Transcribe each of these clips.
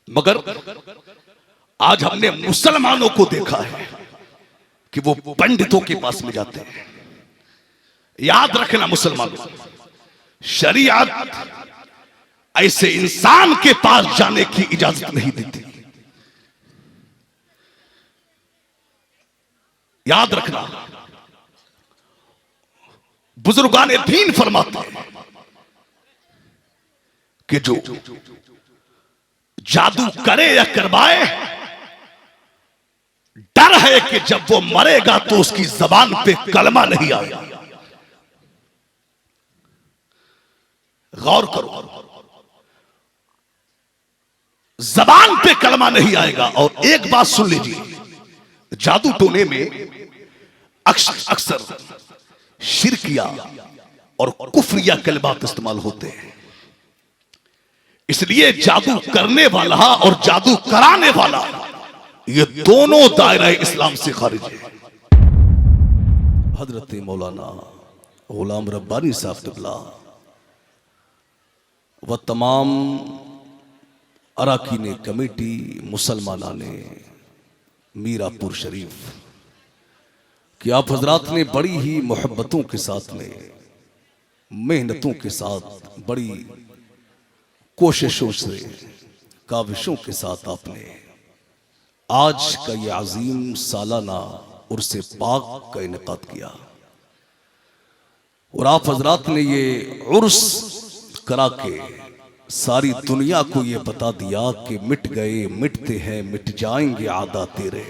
मगर आज हमने मुसलमानों को देखा है कि वो पंडितों के पास में जाते हैं। याद रखना मुसलमानों, शरीयत ऐसे इंसान के पास जाने की इजाजत नहीं देती। याद रखना, बुजुर्गान दीन फरमाते हैं कि जो जादू करे या करवाए, डर है कि जब वो मरेगा तो उसकी जबान पे कलमा नहीं आएगा। गौर करो, जबान पे कलमा नहीं आएगा। और एक बात सुन लीजिए, जादू टोने में अक्सर शिरकिया और कुफरिया कलमात इस्तेमाल होते हैं। इसलिए जादू करने वाला और जादू कराने वाला, ये दोनों दायरा इस्लाम से खारिज है। हजरत मौलाना गुलाम रब्बानी साहब क़िबला व तमाम अराकीन कमेटी मुसलमाना ने मीरापुर शरीफ कि आप हजरात ने बड़ी ही मोहब्बतों के साथ में, मेहनतों के साथ, बड़ी कोशिशों से, काविशों के साथ आपने आज का ये अजीम सालाना उर्से पाक का इनेकाद किया। और आप हजरात ने ये उर्स करा के सारी दुनिया को ये बता दिया कि मिट गए, मिटते हैं, मिट जाएंगे आदा तेरे,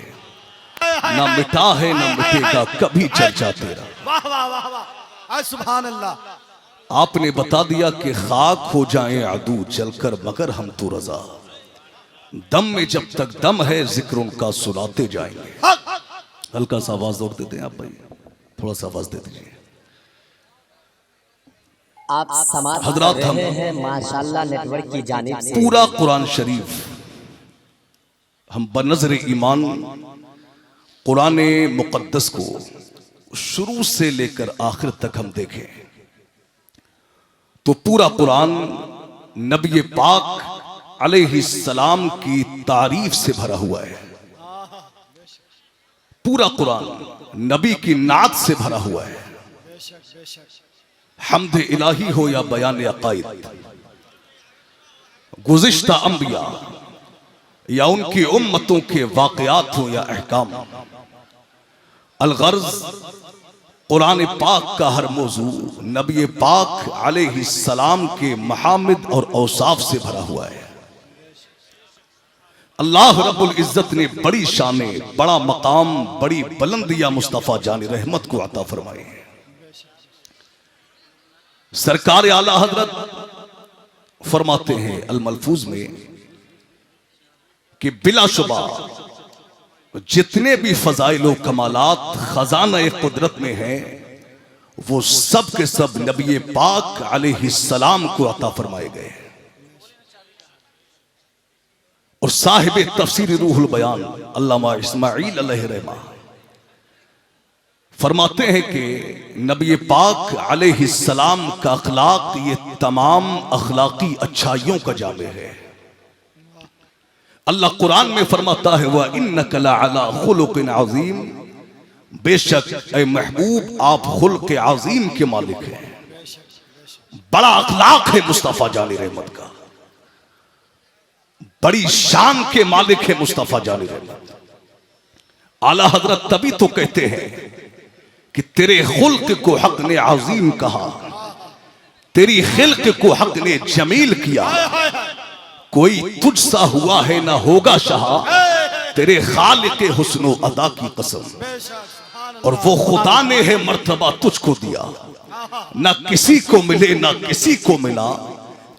ना मिटा है ना मिटेगा कभी चर्चा तेरा। वाह वाह वाह वाह, सुभान अल्लाह। आपने बता दिया कि खाक हो जाएं अदू चलकर मगर हम तो रजा, दम में जब तक दम है जिक्र उनका सुनाते जाएंगे। हल्का सा आवाज और देते हैं आप भाई, थोड़ा सा आवाज दे दीजिए। आप समाज हजरात, कर हम रहे हैं माशाल्लाह नेटवर्क की जानिब से पूरा कुरान शरीफ हम बनज़र ईमान कुरान मुक़द्दस को शुरू से लेकर आखिर तक हम देखें तो पूरा कुरान नबी पाक अलैहिस्सलाम की तारीफ से भरा हुआ है। पूरा कुरान नबी की नात से भरा हुआ है। हम्द इलाही हो या बयान अक़ाइद, गुज़िश्ता अंबिया या उनकी उम्मतों के वाक़यात हो या अहकाम, अलगर्ज कुरान पाक का हर मौजू नबी पाक अलैहिस्सलाम के महामिद और औसाफ से भरा हुआ है। अल्लाह रब्बुल इज्जत ने बड़ी शाने, बड़ा मकाम, बड़ी बुलंदियां मुस्तफ़ा जान रहमत को अता फरमाई है। सरकार आला हजरत फरमाते हैं अल मलफूज में कि बिलाशुबा जितने भी फजाइल कमालात खजाना कुदरत में हैं, वो सब के सब नबी पाक अलैहिस्सलाम को अता फरमाए गए। और साहिब तफसीर रूहुल बयान अल्लामा इस्माइल अलैहिर्रहमा फरमाते हैं कि नबी पाक अलैहिस्सलाम का अखलाक ये तमाम अखलाकी अच्छाइयों का जामे है। अल्लाह कुरान में फरमाता है वह इन्नका लअला खुलुकिन अज़ीम, बेशक ऐ महबूब आप खुल्क अज़ीम के मालिक हैं। बड़ा अखलाक है मुस्तफ़ा जानी रहमत का, बड़ी शान के मालिक है मुस्तफ़ा जानी रहमत। आला हजरत तभी तो कहते हैं कि तेरे खुल्क को हक ने अज़ीम कहा, तेरी खिल्क को हक ने जमील किया। कोई तुझसा हुआ है ना होगा शाह, तेरे खालिक हुस्नो अदा की कसम। और वो खुदा ने है मर्तबा तुझको दिया, ना किसी को मिले ना किसी को मिला,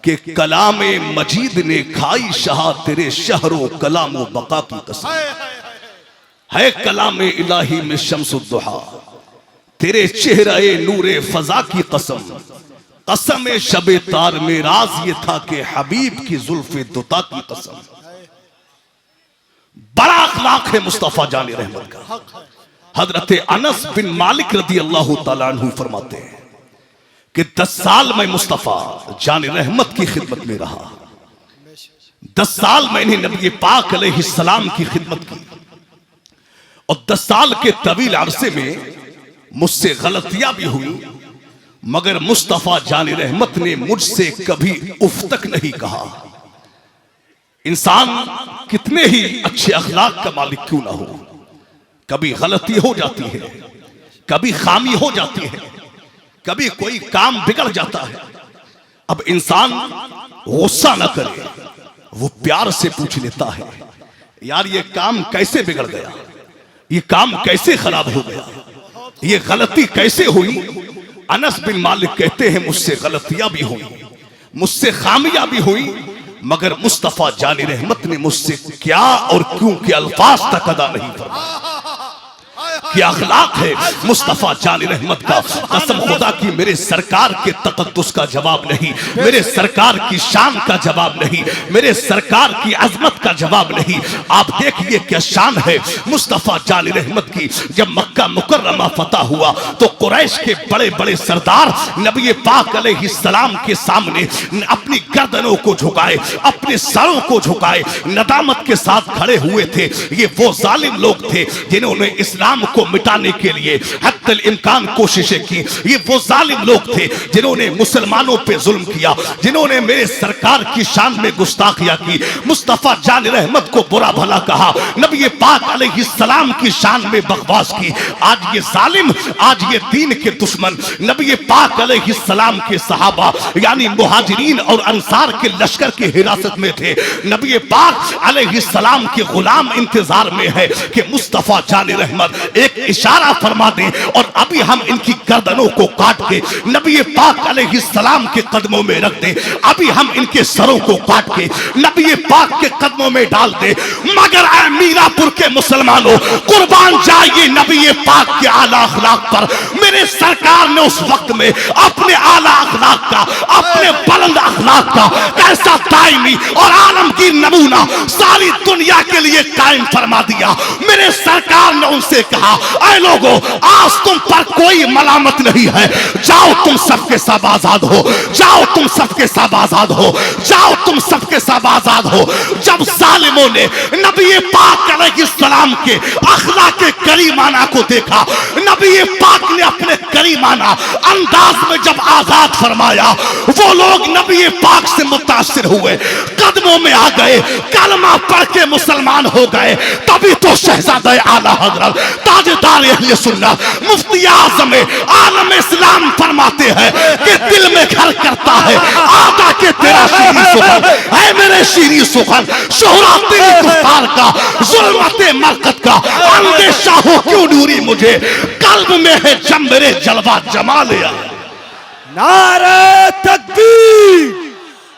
कि कलाम मजीद ने खाई शाह तेरे शहरों कलामो बका की कसम। है कलाम इलाही में शम्सुद्दुहा, तेरे चेहरे नूरे फजा की कसम। कसम शबे तार में राज ये था कि हबीब की जुल्फे दुता की कसम। बड़ा अखलाक है मुस्तफ़ा जानी रहमत का। हजरत अनस बिन मालिक रदी अल्लाह तआला अन्हु फरमाते हैं कि 10 साल में मुस्तफ़ा जानी रहमत की खिदमत में रहा। 10 साल मैंने नबी पाक अलैहिस्सलाम की खिदमत की और 10 साल के तवील अरसे में मुझसे गलतियां भी हुई, मगर मुस्तफा जान रहमत ने मुझसे कभी उफ तक नहीं कहा। इंसान कितने ही अच्छे अखलाक का मालिक क्यों ना हो, कभी गलती हो जाती है, कभी खामी हो जाती है, कभी कोई काम बिगड़ जाता है। अब इंसान गुस्सा न करे, वो प्यार से पूछ लेता है, यार ये काम कैसे बिगड़ गया, ये काम कैसे खराब हो गया, ये गलती कैसे हुई। अनस बिन मालिक कहते हैं मुझसे गलतियां भी हुई, मुझसे खामियां भी हुई, मगर मुस्तफा जानी रहमत ने मुझसे क्या और क्यों के अल्फाज तक अदा नहीं फरमाया। क्या अखलाक है मुस्तफा जानी रहमत का। कसम खुदा की मेरे सरकार के तकद्दुस का जवाब नहीं, मेरे सरकार की शान का जवाब नहीं, मेरे सरकार की अजमत का जवाब नहीं। आप देखिए क्या शान है मुस्तफा जानी रहमत की। जब मक्का मुकर्रमा फतह हुआ तो कुरैश के बड़े बड़े सरदार नबी पाक अलैहिस्सलाम के सामने अपनी गर्दनों को झुकाए, अपने सरों को झुकाए, नदामत के साथ खड़े हुए थे। ये वो जालिम लोग थे जिन्होंने इस्लाम को मिटाने के लिए हत्तल इम्कान कोशिशें की। ये वो जालिम लोग थे जिन्होंने मुसलमानों पे जुल्म किया, जिन्होंने मेरे सरकार की शान में गुस्ताखियां की, मुस्तफा जान रहमत को बुरा भला कहा, नबी पाक अलैहिस्सलाम की शान में बकवास की। आज ये जालिम, आज ये दीन के दुश्मन नबी पाक अलैहिस्सलाम के सहाबा यानी मुहाजिरीन और अंसार के लश्कर की हिरासत में थे। नबी पाक अलैहिस्सलाम के गुलाम इंतजार में है कि मुस्तफा जान रहमत एक इशारा फरमा दें और अभी हम इनकी गर्दनों को काट के नबी पाक अलैहिस्सलाम के कदमों में रख दें, अभी हम इनके सरों को काट के नबी पाक के कदमों में डाल दें। मगर ऐ मीरापुर के मुसलमानों, कुर्बान जाइए नबी पाक के आला अखलाक पर। मेरे सरकार ने उस वक्त में अपने आला अखलाक का, अपने बुलंद अखलाक का कैसा दायमी और आलमगीर नमूना सारी दुनिया के लिए कायम फरमा दिया। मेरे सरकार ने उनसे कहा, ऐ लोगों, आज तुम पर कोई मलामत नहीं है, जाओ तुम सबके सब आजाद हो, जाओ तुम सबके सब आजाद हो, जाओ तुम सबके सब आजाद हो। जब जालिमों ने नबी पाक अलैहिस्सलाम के अखलाक करीमाना को देखा, नबी पाक ने अपने करीमाना अंदाज में जब आजाद फरमाया, वो लोग नबी पाक से मुतासिर हुए, कदमों में आ गए, कलमा पढ़ के मुसलमान हो गए। तभी तो शहजादा आला हजरत ताजदार अहले सुन्नत मुफ्ती आज़म आलम इस्लाम फरमाते हैं कि दिल में घर करता है आदा के तेरा शीरी सुखन है मेरे शीरी सुखन, शोहराते कुफ्तार का, जुल्मते मरकत का अंदेशा हो क्यों दूरी मुझे, कल्ब में है जब मेरे जलवा जमाल आया। नारे तकबीर,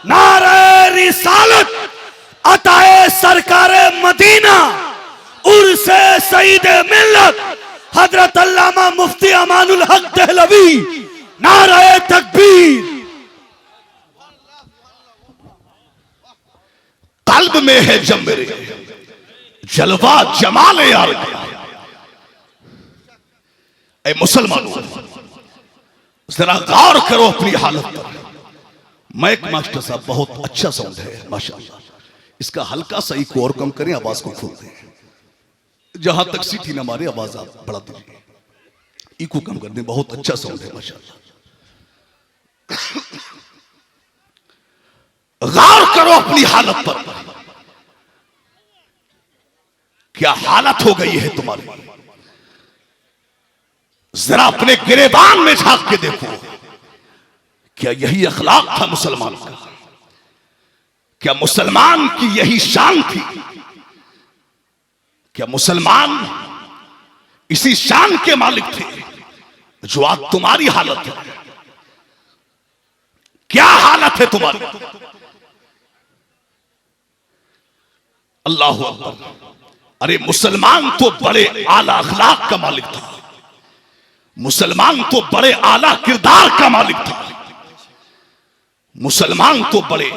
नारे रिसालत, अताए सरकारे मदीना, उर्से सईद मिल्लत हजरत अल्लामा मुफ्ती अमानुल हक दहलवी। नारे तकबीर। कल्ब में है जब मेरे जलवा जमाल यार। ऐ मुसलमानों, जरा गौर करो अपनी हालत पर। मैक मास्टर साहब बहुत अच्छा साउंड है माशाअल्लाह, इसका हल्का सा इको और कम करें, आवाज को खोल दें, जहां तक सीटी ना मारे आवाज आप बढ़ा दीजिए, इको कम कर दें, बहुत अच्छा साउंड है माशाअल्लाह। गौर करो अपनी हालत पर, क्या हालत हो गई है तुम्हारी। जरा अपने गिरेबान में झांक के देखो, क्या यही अखलाक था मुसलमान का, क्या मुसलमान की यही शान थी, क्या मुसलमान इसी शान के मालिक थे जो आज तुम्हारी हालत है। क्या हालत है तुम्हारी। अल्लाह अकबर। अरे मुसलमान तो बड़े आला अखलाक का मालिक था, मुसलमान तो बड़े आला किरदार का मालिक था, मुसलमान तो बड़े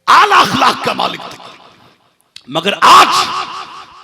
आला अखलाक का मालिक था। मगर आज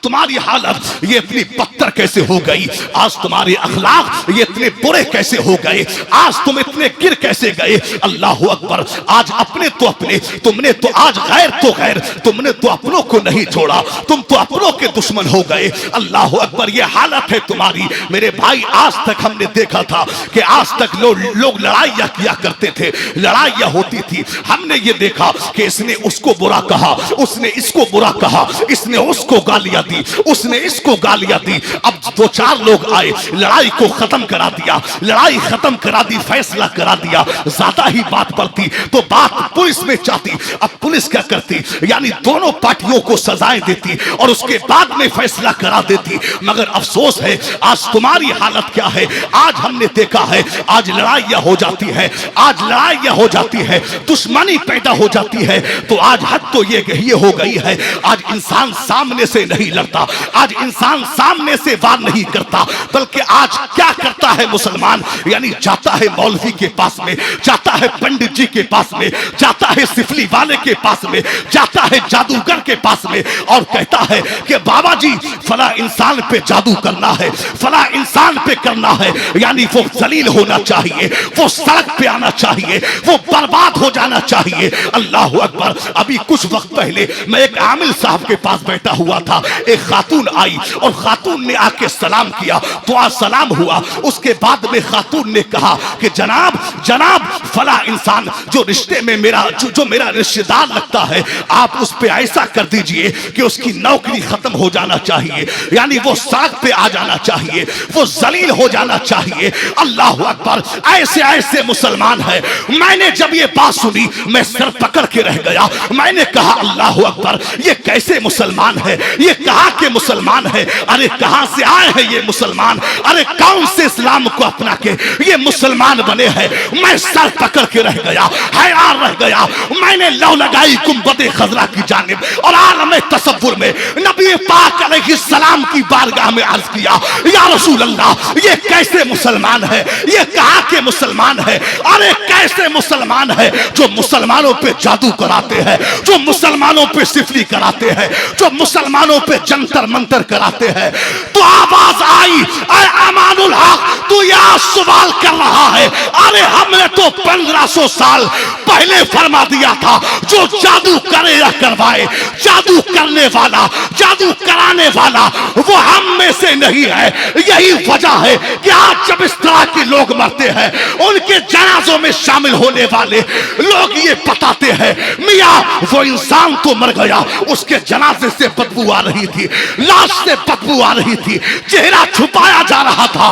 तुम्हारी हालत ये इतनी पत्थर कैसे हो गई, आज तुम्हारे अखलाक ये इतने बुरे कैसे हो गए, आज तुम इतने गिर कैसे गए। अल्लाह अकबर। आज अपने तो अपने, तुमने तो आज गैर तो गैर, तुमने तो अपनों को नहीं छोड़ा, तुम तो अपनों के दुश्मन हो गए। अल्लाह अकबर। ये हालत है तुम्हारी मेरे भाई। आज तक हमने देखा था कि आज तक लोग लड़ाइयां किया करते थे, लड़ाइयां होती थी। हमने ये देखा कि इसने उसको बुरा कहा, उसने इसको बुरा कहा, इसने उसको गालियां दी, उसने इसको गालियां दी। अब दो चार लोग आए, लड़ाई को खत्म करा दिया, लड़ाई खत्म करा दी, फैसला करा दिया। ज्यादा ही बात पड़ती तो बात पुलिस में जाती। अब पुलिस क्या करती, यानी दोनों पार्टियों को सजाएं देती और उसके बाद में फैसला करा देती। मगर अफसोस है आज तुम्हारी हालत क्या है। आज हमने देखा है आज लड़ाइयां हो जाती है, आज लड़ाइयां हो जाती है, दुश्मनी पैदा हो जाती है। तो आज हद तो ये हो गई है, आज इंसान सामने से नहीं लड़ता, आज इंसान सामने से वार नहीं करता, बल्कि आज क्या करता है मुसलमान, यानी जाता है मौलवी के पास में, जाता है पंडित जी के पास में, जाता है सिफली वाले के पास में, जाता है जादूगर के पास में और कहता है कि बाबा जी फला इंसान पे जादू करना है, फला इंसान पे करना है, यानी वो जलील होना चाहिए, वो सड़क पे आना चाहिए, वो बर्बाद हो जाना चाहिए। अल्लाह अकबर। अभी कुछ वक्त पहले मैं एक आमिल साहब के पास बैठा हुआ था, एक खातून आई और खातून ने आके सलाम किया, दुआ सलाम हुआ। उसके बाद में खातून ने कहा कि जनाब जनाब फला इंसान जो रिश्ते में मेरा जो मेरा रिश्तेदार लगता है, आप उस पे ऐसा कर दीजिए कि उसकी नौकरी खत्म हो जाना चाहिए, यानी वो सड़क पे आ जाना चाहिए, वो जलील हो जाना चाहिए। अल्लाह अकबर। ऐसे ऐसे मुसलमान है। मैंने जब ये बात सुनी मैं सर पकड़ के रह गया। मैंने कहा अल्लाह अकबर, ये कैसे मुसलमान है, ये कहां के मुसलमान है, अरे कहां से आए हैं ये मुसलमान, अरे कौन से इस्लाम को अपना के ये मुसलमान बने हैं। मैं सर पकड़ के रह गया, हैरान रह गया। मैंने लौ लगाई गुंबद खजरा की जानिब और आलम तसव्वुर में नबी पाक अलैहिस्सलाम की बारगाह में अर्ज किया, या रसूल अल्लाह ये कैसे मुसलमान है, ये कहां के मुसलमान है, अरे कैसे मुसलमान है जो मुसलमानों पे जादू कराते हैं, जो मुसलमानों पे सिफली कराते हैं, जो मुसलमानों पे जंतर मंतर कराते हैं। तो आवाज आई, ऐ अमानुल हक तू यह सवाल कर रहा है, अरे हमने तो 1500 साल पहले फरमा दिया था जो जादू करे या करवाए, जादू करने वाला, जादू कराने वाला वो हम में से नहीं है। यही वजह है कि आज जब इस तरह के लोग मरते हैं, उनके जनाजों में शामिल होने वाले लोग ये बताते हैं, मियां वो इंसान तो मर गया, उसके जनाजे से बदबू आ रही थी, लाश से बदबू आ रही थी, चेहरा छुपाया जा रहा था,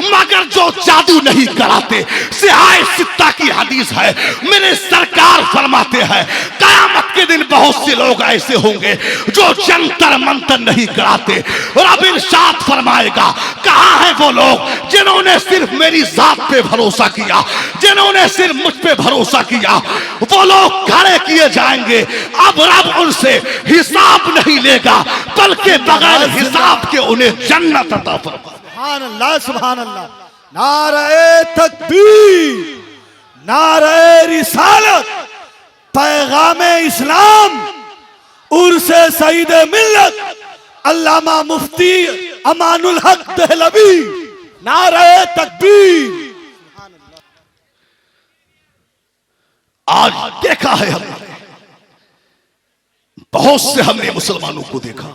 मगर जो जादू नहीं कराते। सिहाए सित्ता की हदीस है, मेरे सरकार फरमाते हैं कयामत के दिन बहुत से लोग ऐसे होंगे जो जंतर मंतर नहीं कराते। रब इरशाद फरमाएगा, कहां है वो लोग जिन्होंने सिर्फ मेरी जात पे भरोसा किया, जिन्होंने सिर्फ मुझ पे भरोसा किया, वो लोग खड़े किए जाएंगे। अब रब उनसे हिसाब नहीं लेगा, बल्कि बगैर हिसाब के उन्हें जन्नत अता फरमाएगा। सुभान अल्लाह, सुभान अल्लाह। नारे तकबीर, नारे रिसालत, पैगामे इस्लाम, उर्से सईद मिल्लत अल्लामा मुफ्ती अमानुल हक दहलवी। नारे तकबीर। आज देखा है हमने, बहुत से हमने मुसलमानों को देखा,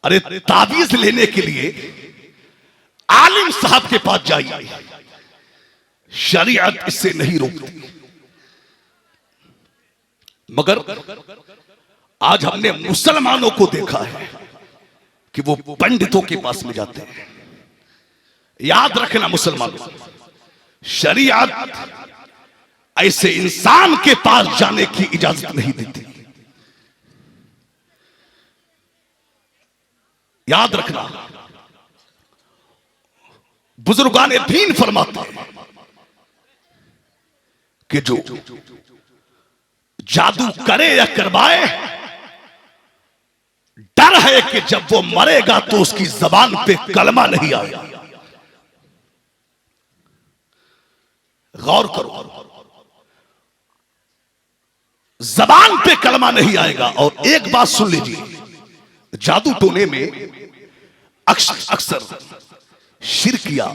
अरे ताबीज लेने के लिए आलिम साहब के पास जाइए, शरीयत इससे नहीं रोकती। मगर आज हमने मुसलमानों को देखा है कि वो पंडितों के पास में जाते हैं। याद रखना मुसलमानों, शरीयत ऐसे इंसान के पास जाने की इजाजत नहीं देती। याद रखना, बुजुर्गान दीन फरमाते हैं कि जो जादू करे या करवाए, डर है कि जब वो मरेगा तो उसकी जबान पे कलमा नहीं आएगा। गौर करो, जबान पे कलमा नहीं आएगा। और एक बात सुन लीजिए, जादू टोने में अक्सर शिरकिया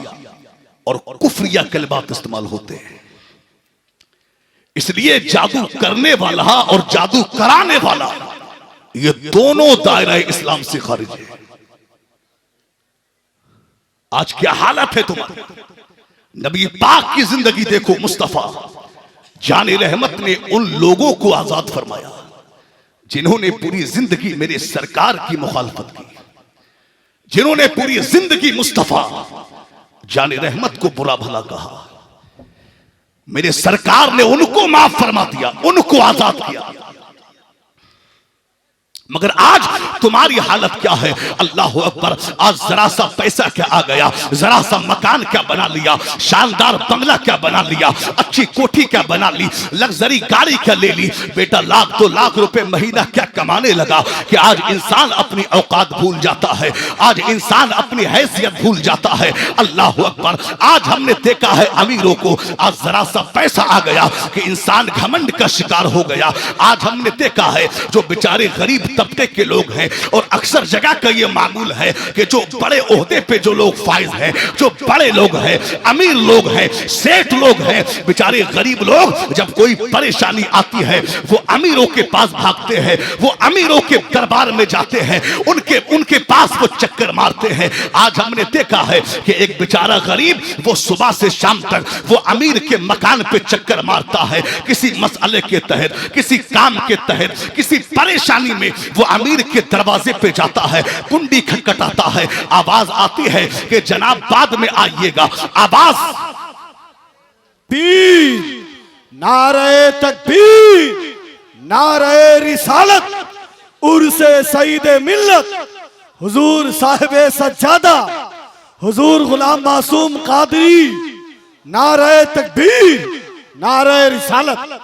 और कुफरिया कलमात इस्तेमाल होते हैं। इसलिए जादू करने वाला और जादू कराने वाला ये दोनों दायरा इस्लाम से खारिज है। आज क्या हालत है तुम्हारी? नबी पाक की जिंदगी देखो। मुस्तफा जाने रहमत ने उन लोगों को आजाद फरमाया जिन्होंने पूरी जिंदगी मेरे सरकार की मुखालफत की, जिन्होंने पूरी जिंदगी मुस्तफा जाने रहमत को बुरा भला कहा। मेरे सरकार ने उनको माफ फरमा दिया, उनको आजाद किया। मगर आज तुम्हारी हालत क्या है? अल्लाह अकबर। आज जरा सा पैसा क्या आ गया, जरा सा मकान क्या बना लिया, शानदार बंगला क्या बना लिया, अच्छी कोठी क्या बना ली, लग्जरी गाड़ी क्या ले ली। बेटा लाख 2 लाख रुपए महीना क्या कमाने लगा कि आज इंसान अपनी औकात भूल जाता है, आज इंसान अपनी हैसियत भूल जाता है। अल्लाह अकबर। आज हमने देखा है अमीरों को, आज जरा सा पैसा आ गया कि इंसान घमंड का शिकार हो गया। आज हमने देखा है जो बेचारे गरीब तबके के लोग हैं, और अक्सर जगह का ये मामूल है कि जो बड़े ओहदे पे जो लोग फाइज हैं, जो बड़े लोग हैं, अमीर लोग हैं, सेठ लोग हैं, बेचारे गरीब लोग जब कोई परेशानी आती है वो अमीरों के पास भागते हैं, वो अमीरों के दरबार में जाते हैं, उनके पास वो चक्कर मारते हैं। आज हमने देखा है कि एक बेचारा गरीब वो सुबह से शाम तक वो अमीर के मकान पे चक्कर मारता है, किसी मसले के तहत, किसी काम के तहत, किसी परेशानी में वो अमीर के दरवाजे पे जाता है, कुंडी खटखटाता है, आवाज आती है कि जनाब बाद में आइएगा। आवाज तीर, नारे तकबीर, नारे रिसालत, उर्से सईदे मिल्लत, हुजूर साहिबे सज्जादा, हुजूर गुलाम मासूम कादरी, नारे तकबीर, नारे रिसालत।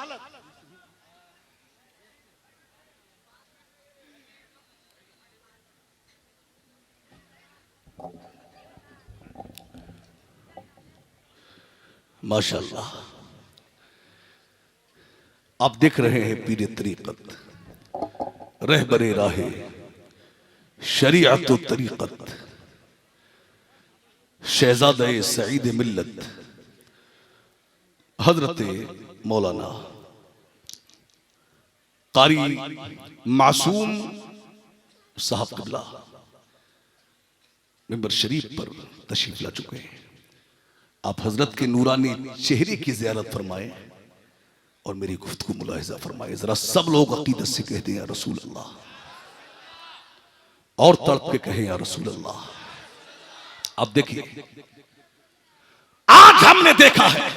माशाअल्लाह। आप देख रहे हैं पीर तरीकत, रहबरे राहे, शरीअत तरीकत, शहजादे सईद मिल्लत हजरत मौलाना कारी मासूम साहब क़िबला मिंबर शरीफ पर तशरीफ ला चुके हैं। आप हजरत के नूरानी चेहरे की ज़ियारत फरमाएं और मेरी गुफ्तगू मुलाहिजा फरमाएं। जरा सब लोग अकीदत से कहते हैं या रसूल अल्लाह, और तड़प के कहें या रसूल अल्लाह। अब देखिए, आज हमने देखा है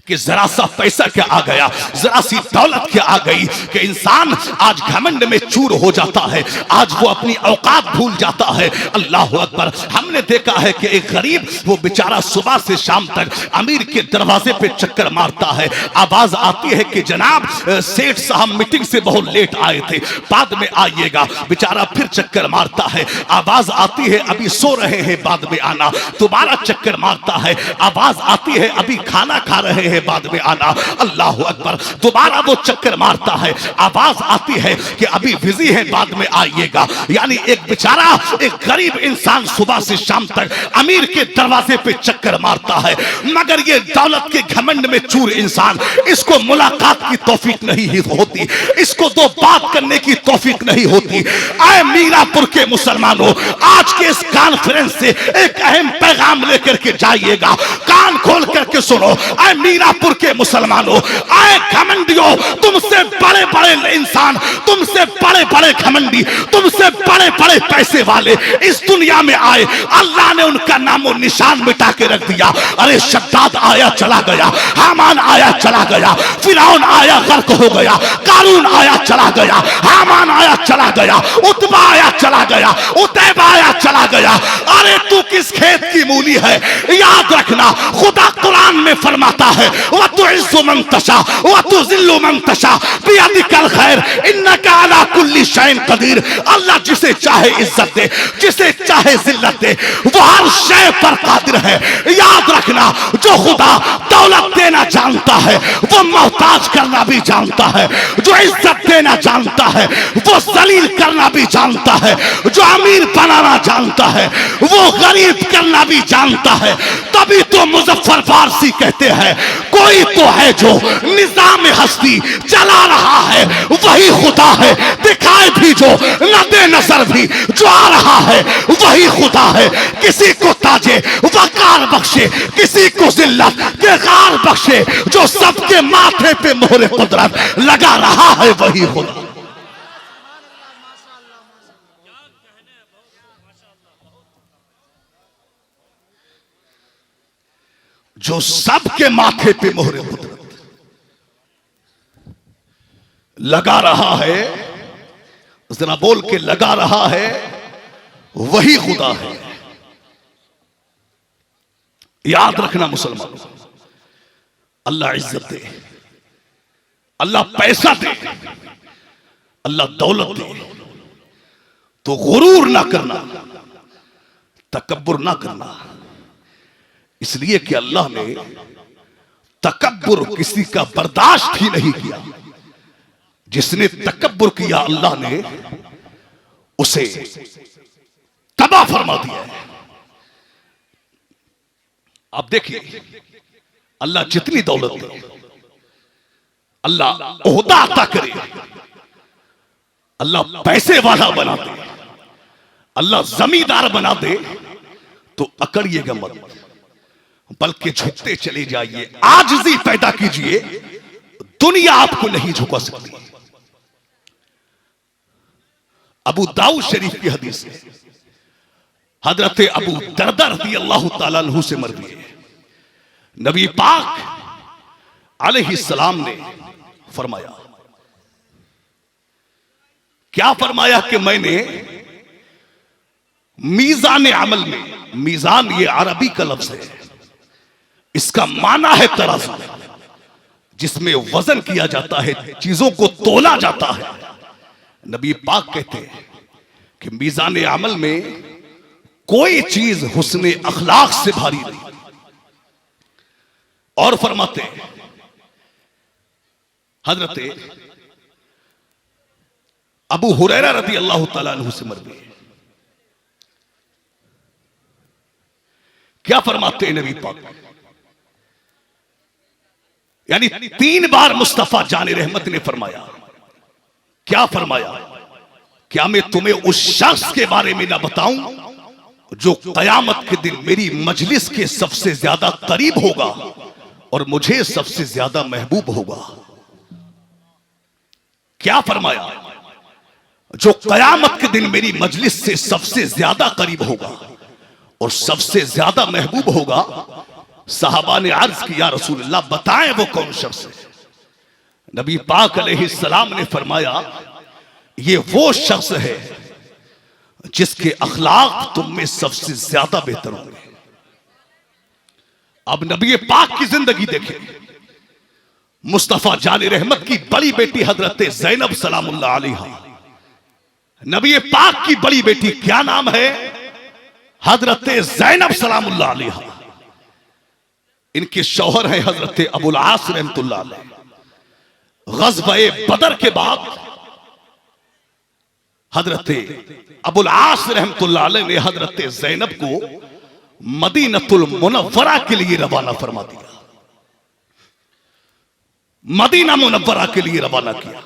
कि जरा सा पैसा क्या आ गया, जरा सी दौलत क्या आ गई कि इंसान आज घमंड में चूर हो जाता है, आज वो अपनी औकात भूल जाता है। अल्लाह अकबर। हमने देखा है कि एक गरीब वो बेचारा सुबह से शाम तक अमीर के दरवाजे पे चक्कर मारता है, आवाज आती है कि जनाब सेठ साहब मीटिंग से बहुत लेट आए थे, बाद में आइएगा। बेचारा फिर चक्कर मारता है, आवाज आती है अभी सो रहे हैं, बाद में आना। दोबारा चक्कर मारता है, आवाज आती है अभी खाना खा रहे हैं, बाद में आना। अल्लाह अकबर। दोबारा वो चक्कर मारता है, आवाज आती है कि अभी बिजी है, बाद में आइएगा। यानी एक बेचारा, एक गरीब इंसान सुबह से शाम तक अमीर के दरवाजे पे चक्कर मारता है, मगर ये दौलत के घमंड में चूर इंसान, इसको मुलाकात की तौफीक नहीं होती, इसको दो बात करने की तौफीक नहीं होती। आए मीरापुर के मुसलमानों, आज के इस कॉन्फ्रेंस से एक अहम पैगाम लेकर के जाइएगा, कान खोल करके सुनो। आए मीरापुर के मुसलमानों, आए घमंडियों, तुमसे बड़े बड़े इंसान, तुमसे बड़े बड़े घमंडी, तुमसे बड़े बड़े पैसे वाले इस दुनिया में आए, अल्लाह ने उनका नामो निशान मिटा के रख दिया। अरे शद्दाद आया चला गया, हामान आया चला गया, फिरौन आया गर्क हो गया, कारून आया चला गया, हामान आया चला गया, उतबा आया चला गया, उतैबा आया चला गया। अरे तू किस खेत की मूली है? याद रखना, खुदा कुरान में फरमाता है वतुइज़्ज़ु मन तशा वतुज़िल्लु मन तशा बियदिकल खैर इन्नका अला कुल्ली शैइन कदीर। अल्लाह जिसे चाहे इज्जत दे, जिसे चाहे जिल्लत दे, वो हर शय पर कादिर है। याद रखना, जो खुदा दौलत देना जानता है वो मोहताज करना भी जानता है, जो इज्जत देना जानता है वो जलील करना भी जानता है, जो अमीर बनाना जानता है वो गरीब करना भी जानता है। तभी तो मुजफ्फर फारसी कहते हैं, कोई तो है जो निजाम हस्ती चला रहा है वही खुदा है, दिखाए भी जो नदे नजर भी जो आ रहा है वही खुदा है। किसी को ताजे वकार बख्शे, किसी को जिल्लत के गार बख्शे, जो सबके माथे पे मोहरे कुदरत लगा रहा है वही खुदा। जो सबके माथे पे मोहरे कुदरत लगा रहा है, जरा बोल के लगा रहा है, वही खुदा है। याद रखना मुसलमानों, अल्लाह इज्जत दे, अल्लाह पैसा दे, अल्लाह दौलत दे, तो गुरूर ना करना, तकब्बुर ना करना। इसलिए कि अल्लाह ने तकब्बुर किसी का बर्दाश्त ही नहीं किया। जिसने तकब्बुर किया अल्लाह ने उसे तबाह फरमा दिया है। आप देखिए, अल्लाह जितनी दौलत दे, अल्लाह ओहदा अता करे, अल्लाह पैसे वाला बना दे, अल्लाह जमींदार बना दे, तो अकड़िएगा मत, बल्कि झुकते चले जाइए, आजिज़ी पैदा कीजिए। दुनिया आपको नहीं झुका सकती। अबू दाऊद शरीफ की हदीस है, हजरत अबू दरदा रज़ियल्लाहु ताला अन्हु से मरवी है, नबी पाक अलैहिस्सलाम ने फरमाया, क्या फरमाया कि मैंने मीज़ान अमल में, मीज़ान ये अरबी का लफ्ज है, इसका माना है तराजू, जिसमें वजन किया जाता है, चीजों को तोला जाता है। नबी पाक कहते हैं कि मीज़ान अमल में कोई चीज हुस्ने अखलाक से भारी नहीं। और फरमाते हैं, हजरत अबू हुरैरा रज़ियल्लाहु ताला अन्हु से मरवी है, क्या फरमाते हैं नबी पाक, यानी 3 बार मुस्तफा जाने रहमत ने फरमाया, क्या फरमाया, क्या मैं तुम्हें उस शख्स के बारे में ना बताऊं जो कयामत के दिन मेरी मजलिस के सबसे ज्यादा करीब होगा और मुझे सबसे ज्यादा महबूब होगा। क्या फरमाया, जो कयामत के दिन मेरी मजलिस से सबसे ज्यादा करीब होगा और सबसे ज्यादा महबूब होगा। सहाबा ने अर्ज किया, रसूलुल्लाह बताएं वो कौन शख्स है। नबी पाक अलैहिस्सलाम ने फरमाया, ये वो शख्स है जिसके अखलाक तुम में सबसे ज्यादा बेहतर होंगे। अब नबी पाक की जिंदगी देखें, मुस्तफा जाने रहमत की बड़ी बेटी हजरत ज़ैनब सलामुल्लाह अलैहा, नबी पाक की बड़ी बेटी क्या नाम है, हजरत ज़ैनब सलामुल्लाह अलैहा। इनके शौहर हैं हजरत अबुल आस रहमतुल्लाह अलैह। ग़ज़वा-ए बदर के बाद हजरत अबुल आस रहमतुल्लाह अलैह ने हजरत ज़ैनब को मदीनतुल मुनव्वरा के लिए रवाना फरमा दिया, मदीना मुनव्वरा के लिए रवाना किया।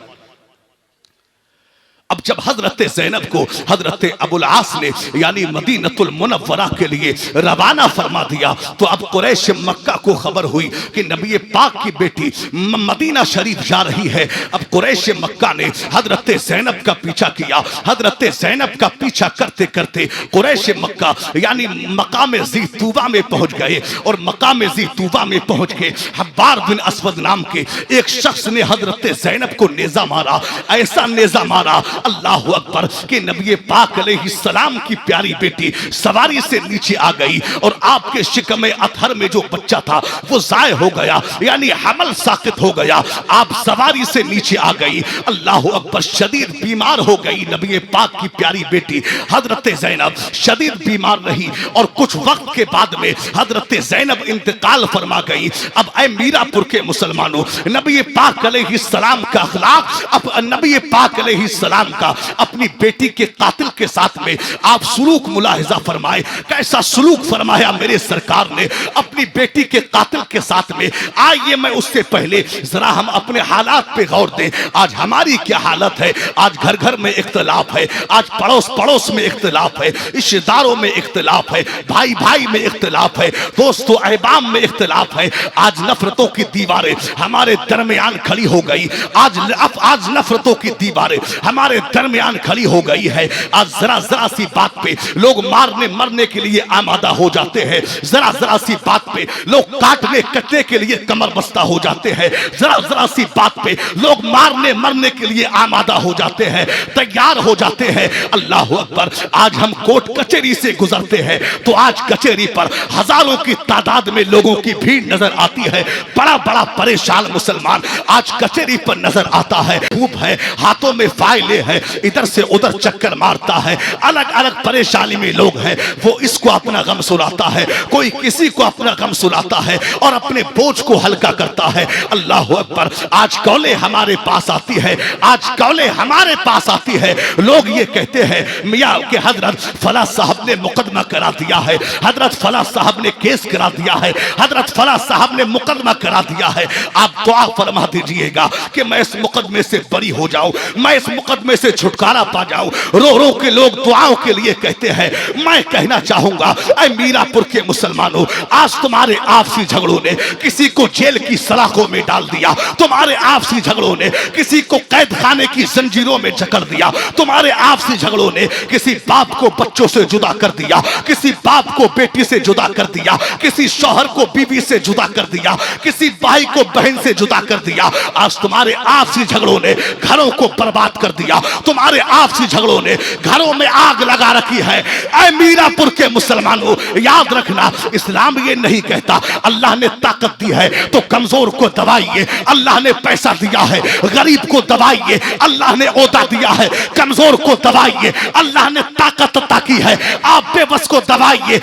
अब जब हजरत ज़ैनब को हजरत अबुल आस ने यानी मदीनतुल मुनव्वरा के लिए रवाना फरमा दिया, तो अब कुरैश मक्का को खबर हुई कि नबी पाक की बेटी मदीना शरीफ जा रही है। अब कुरैश मक्का ने हजरत ज़ैनब का पीछा किया। हजरत ज़ैनब का पीछा करते करते कुरैश मक्का यानी मकाम ज़ी तूबा में पहुंच गए, और मकाम ज़ी तूबा में पहुंच के हब्बार बिन अस्वद नाम के एक शख्स ने हजरत ज़ैनब को नेजा मारा। ऐसा नेजा मारा, अल्लाह अकबर कि नबी पाक अलैहिस्सलाम की प्यारी बेटी सवारी से नीचे आ गई और आपके शिकमे अतहर में जो बच्चा था वो जाय हो गया, यानी हमल साकित हो गया। आप सवारी से नीचे आ गई, अल्लाह अकबर, शदीद बीमार हो गई नबी पाक की प्यारी बेटी हजरत ज़ैनब शदीद बीमार रही और कुछ वक्त के बाद में हजरत ज़ैनब इंतकाल फरमा गई। अब ऐ मीरापुर के मुसलमानों, नबी पाक अलैहिस्सलाम का अखलाक, अब नबी पाक अलैहिस्सलाम का अपनी बेटी के कातिल के साथ में आप सुलूक मुलाहिजा फरमाए। कैसा सुलूक फरमाया मेरे सरकार ने अपनी बेटी के कातिल के साथ में। आइए मैं उससे पहले जरा हम अपने हालात पे गौर दें। आज हमारी क्या हालत है? आज घर घर में इख्तिलाफ है, आज पड़ोस पड़ोस में इख्तिलाफ है, रिश्तेदारों में इख्तिलाफ है, भाई भाई में इख्तिलाफ है, दोस्तों अहबाम में इख्तिलाफ है। आज नफरतों की दीवारें हमारे दरमियान खड़ी हो गई। आज नफरतों की दीवारें हमारे दरमियान खड़ी हो गई है। आज जरा जरा सी बात पे लोग मारने मरने के लिए आमादा हो जाते हैं। जरा जरा सी बात पे लोग काटने कटने के लिए कमर बस्ता हो जाते हैं। जरा जरा सी बात पे लोग मारने मरने के लिए आमादा हो जाते हैं, तैयार हो जाते हैं। अल्लाह अकबर, आज हम कोर्ट कचहरी से गुजरते हैं तो आज कचहरी पर हजारों की तादाद में लोगों की भीड़ नजर आती है। बड़ा बड़ा परेशान मुसलमान आज कचहरी पर नजर आता है। धूप है, हाथों में फाइलें हैं, इधर से उधर चक्कर मारता है। अलग अलग परेशानी में लोग हैं, वो इसको अपना गम सुनाता है, कोई किसी को अपना गम सुनाता है और अपने बोझ को हल्का करता है। अल्लाह अकबर, आज कौले हमारे पास आती है, आज कौले हमारे पास आती है। लोग ये कहते हैं मियाँ के हजरत फला साहब ने मुकदमा करा दिया है, हजरत फला साहब ने केस करा दिया है, हजरत फला साहब ने मुकदमा करा दिया है। आप दुआ फरमा दीजिएगा कि मैं इस मुकदमे से बरी हो जाऊं, मैं इस मुकदमे से छुटकारा पा जाऊं। रो रो के लोग दुआओं के लिए कहते हैं। मैं कहना चाहूंगा ऐ मीरापुर के मुसलमानों, आज तुम्हारे आपसी झगड़ों ने किसी को जेल की सलाखों में डाल दिया, तुम्हारे आपसी झगड़ों ने किसी को कैद खाने की जंजीरों में जकड़ दिया, तुम्हारे आपसी झगड़ों ने किसी बाप को बच्चों से जुदा कर दिया, किसी बाप को बेटी से जुदा कर दिया, किसी शौहर को बीवी से जुदा कर दिया, किसी भाई को बहन से जुदा कर दिया। आज तुम्हारे आपसी झगड़ों ने घरों को बर्बाद कर दिया, तुम्हारे आपसी झगड़ों ने घरों में आग लगा रखी है। ऐ मीरापुर के मुसलमानों, याद रखना, इस्लाम ये नहीं कहता अल्लाह ने ताकत दी है तो कमजोर को दबाइए, अल्लाह ने पैसा दिया है गरीब को दबाइए, अल्लाह ने ओहदा दिया है कमजोर को दबाइए, अल्लाह ने ताकत ताकी है आप बेबस को दबाइए।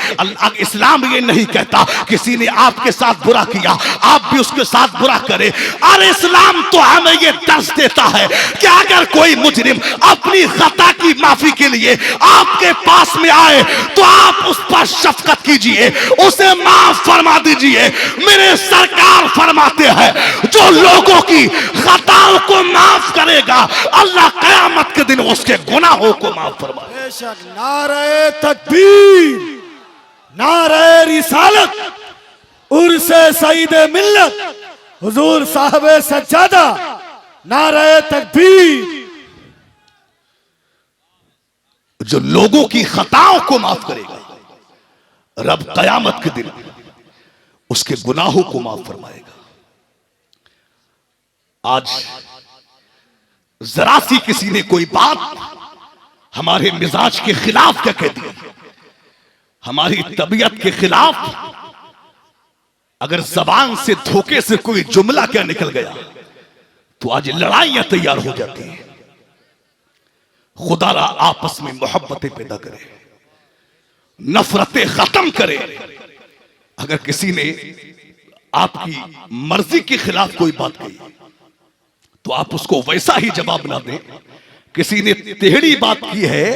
इस्लाम ये नहीं कहता किसी ने आपके साथ बुरा किया आप भी उसके साथ बुरा करें। अरे इस्लाम तो हमें ये दर्श देता है कि अगर कोई मुजरिम अपनी खता की माफी के लिए आपके पास में आए तो आप उस पर शफकत कीजिए, उसे माफ फरमा दीजिए। मेरे सरकार फरमाते हैं जो लोगों की खताओं को माफ करेगा अल्लाह कयामत के दिन उसके गुनाहों को माफ फरमाएगा। बेशक नारे तकबीर, नारे रिसालत, उर्से सईदे मिल्लत हुजूर साहबे सज्जादा, नारे तकबीर। जो लोगों की खताओं को माफ करेगा रब कयामत के दिन उसके गुनाहों को माफ फरमाएगा। आज जरा सी किसी ने कोई बात हमारे मिजाज के खिलाफ क्या कह दी, हमारी तबीयत के खिलाफ, अगर जबान से धोखे से कोई जुमला क्या निकल गया तो आज लड़ाइयां तैयार हो जाती हैं। खुदा आपस में मोहब्बतें पैदा करे, नफरतें खत्म करे। अगर किसी ने आपकी मर्जी के खिलाफ कोई बात कही तो आप उसको वैसा ही जवाब ना दें। किसी ने टेढ़ी बात की है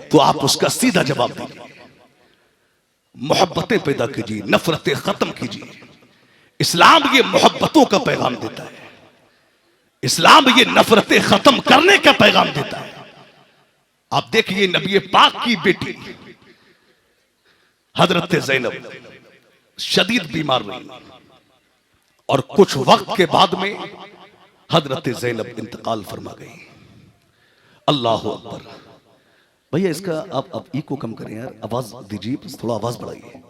तो आप उसका सीधा जवाब दीजिए। मोहब्बतें पैदा कीजिए, नफरतें खत्म कीजिए। इस्लाम ये मोहब्बतों का पैगाम देता है, इस्लाम ये नफरतें खत्म करने का पैगाम देता है। आप देखिए नबी पाक की बेटी हजरत ज़ैनब शदीद बीमार रही और कुछ वक्त के बाद में हजरत ज़ैनब इंतकाल फरमा गई। अल्लाह अकबर। भैया इसका आप इको कम करें यार, आवाज दीजिए, बस थोड़ा आवाज बढ़ाइए,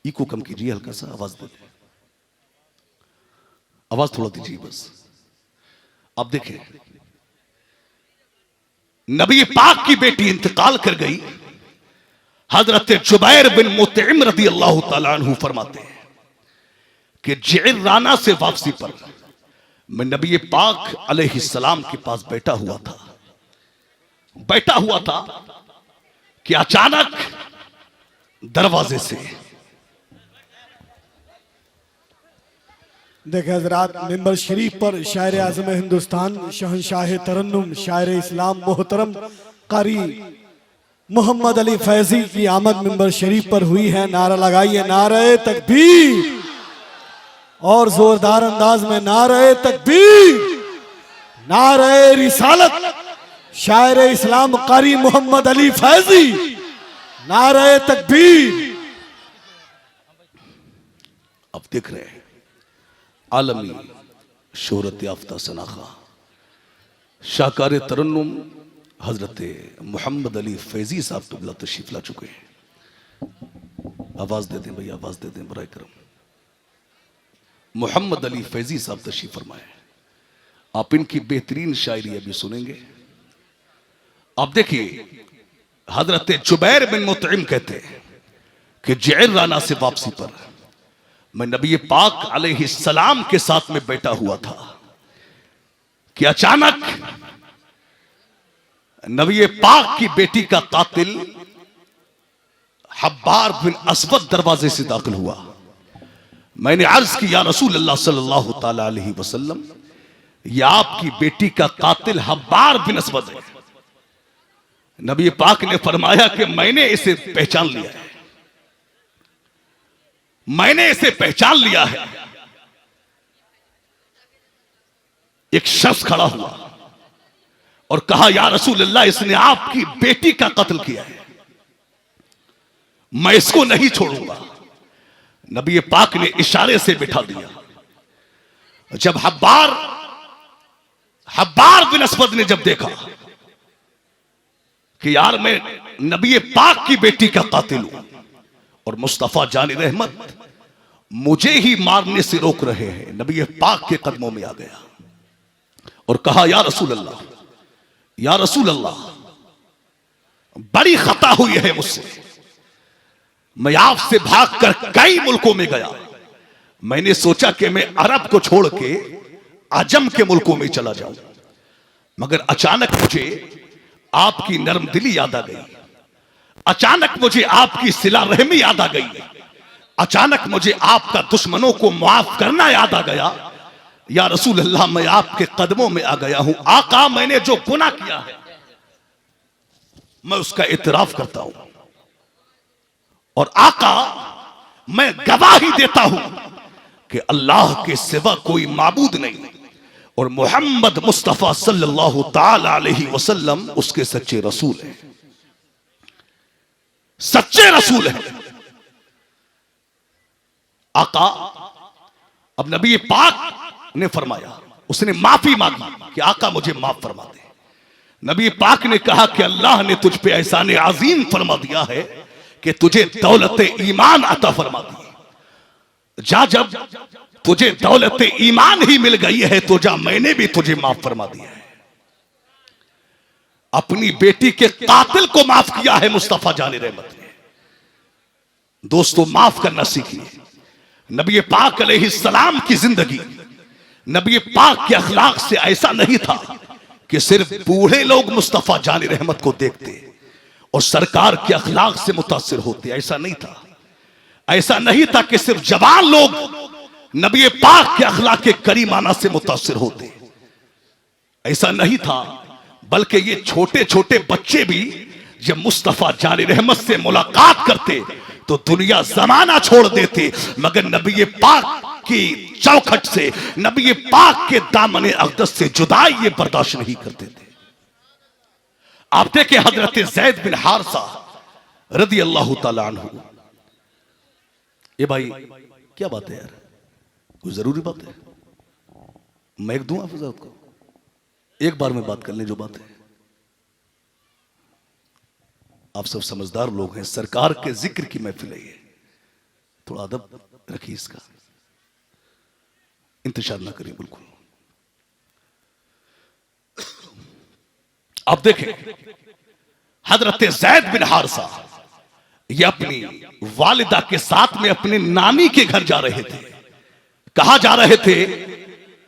इको कम कीजिए, हल्का सा आवाज दीजिए, आवाज थोड़ा दीजिए बस। आप देखें नबी पाक की बेटी इंतकाल कर गई। हजरत जुबैर बिन मुतइम रदी अल्लाह तआला अन्हु फरमाते हैं कि जि'राना से वापसी पर मैं नबी पाक अलैहिस्सलाम के पास बैठा हुआ था कि अचानक दरवाजे से देखे हजरात, मिंबर शरीफ पर शायर आजम हिंदुस्तान, शहंशाह तरन्नुम, शायर इस्लाम मोहतरम कारी मोहम्मद अली फैजी की आमद मिंबर शरीफ पर हुई है। नारा लगाइए, नारे तकबीर, और जोरदार अंदाज में नारे तकबीर, नारे रिसालत, शायर इस्लाम कारी मोहम्मद अली फैजी, नारे तकबीर। अब देख रहे हैं आलमी शोहरत याफ्ता सनाखा शाहकार तरन्नुम हजरत मोहम्मद अली फैजी साहब तुबला तशरीफ ला चुके हैं। आवाज दे दें भैया, आवाज दे दें बराए करम। मोहम्मद अली फैजी साहब तशरीफ फरमाए। आप इनकी बेहतरीन शायरी अभी सुनेंगे। आप देखिए, हजरत जुबैर बिन मुतइम कहते हैं कि जि'राना से वापसी पर मैं नबी पाक अलैहिस्सलाम के साथ में बैठा हुआ था कि अचानक नबी पाक की बेटी का कातिल हब्बार बिन असवद दरवाजे से दाखिल हुआ। मैंने अर्ज की, या रसूल अल्लाह सल्लल्लाहु ताला अलैहि वसल्लम, या आपकी बेटी का कातिल हब्बार बिन असवद है। नबी पाक ने फरमाया कि मैंने इसे पहचान लिया है, मैंने इसे पहचान लिया है। एक शख्स खड़ा हुआ और कहा, या रसूल अल्लाह, इसने आपकी बेटी का कत्ल किया है, मैं इसको नहीं छोड़ूंगा। नबी पाक ने इशारे से बिठा दिया। जब हब्बार बिन असवद ने जब देखा कि यार मैं नबी पाक की बेटी का कातिल हूं और मुस्तफा जानी रहमत मुझे ही मारने से रोक रहे हैं, नबी पाक के कदमों में आ गया और कहा, या रसूल अल्लाह, या रसूल अल्लाह, बड़ी खता हुई है मुझसे। मैं आपसे भागकर कई मुल्कों में गया। मैंने सोचा कि मैं अरब को छोड़ के अजम के मुल्कों में चला जाऊं, मगर अचानक मुझे आपकी नरम दिली याद आ गई। अचानक मुझे आपकी सिला रहमी याद आ गई। अचानक मुझे आपका दुश्मनों को माफ करना याद आ गया। या रसूल अल्लाह, मैं आपके कदमों में आ गया हूं। आका, मैंने जो गुनाह किया है मैं उसका इतराफ करता हूं, और आका, मैं गवाही देता हूं कि अल्लाह के सिवा कोई माबूद नहीं और मोहम्मद मुस्तफा सल्लल्लाहु ताला अलैहि वसल्लम उसके सच्चे रसूल हैं, सच्चे रसूल हैं। आका, अब नबी पाक ने फरमाया, उसने माफी मांगी कि आका मुझे माफ फरमा दे। नबी पाक ने कहा कि अल्लाह ने तुझ पे एहसान अजीम फरमा दिया है कि तुझे दौलत ईमान अता फरमा दी। जा, जब तुझे दौलत ईमान ही मिल गई है तो जा, मैंने भी तुझे माफ फरमा दिया है। अपनी बेटी के कातिल को माफ किया है मुस्तफा जाने रहमत ने। दोस्तों, माफ करना सीखिए। नबी पाक अलैहिस्सलाम की जिंदगी, नबी पाक के अखलाक से ऐसा नहीं था कि सिर्फ बूढ़े लोग मुस्तफा जाने रहमत को देखते और सरकार के अखलाक से मुतासिर होते। ऐसा नहीं था। ऐसा नहीं था कि सिर्फ जवान लोग नबी पाक के अखलाक के करीमाना से मुतासिर होते। ऐसा नहीं था, बल्कि ये छोटे छोटे बच्चे भी जब मुस्तफा जाने रहमत से मुलाकात करते तो दुनिया जमाना छोड़ देते, मगर नबी पाक की चौखट से, नबी पाक के दामन अक़दस से जुदाई ये बर्दाश्त नहीं करते थे। आप देखें हजरत ज़ैद बिन हारिसा रदी अल्लाह तआला अन्हु। ये भाई क्या बात है यार, कोई जरूरी बात है? मैं एक दूं आप को, एक बार में बात कर लें जो बात है। आप सब समझदार लोग हैं, सरकार के जिक्र की महफिल है ये, थोड़ा अदब रखिए, इसका इंतजार ना करिए बिल्कुल। अब देखें, हजरत जैद बिन हारिसा ये अपनी वालिदा के साथ में अपने नानी के घर जा रहे थे। कहां जा रहे थे,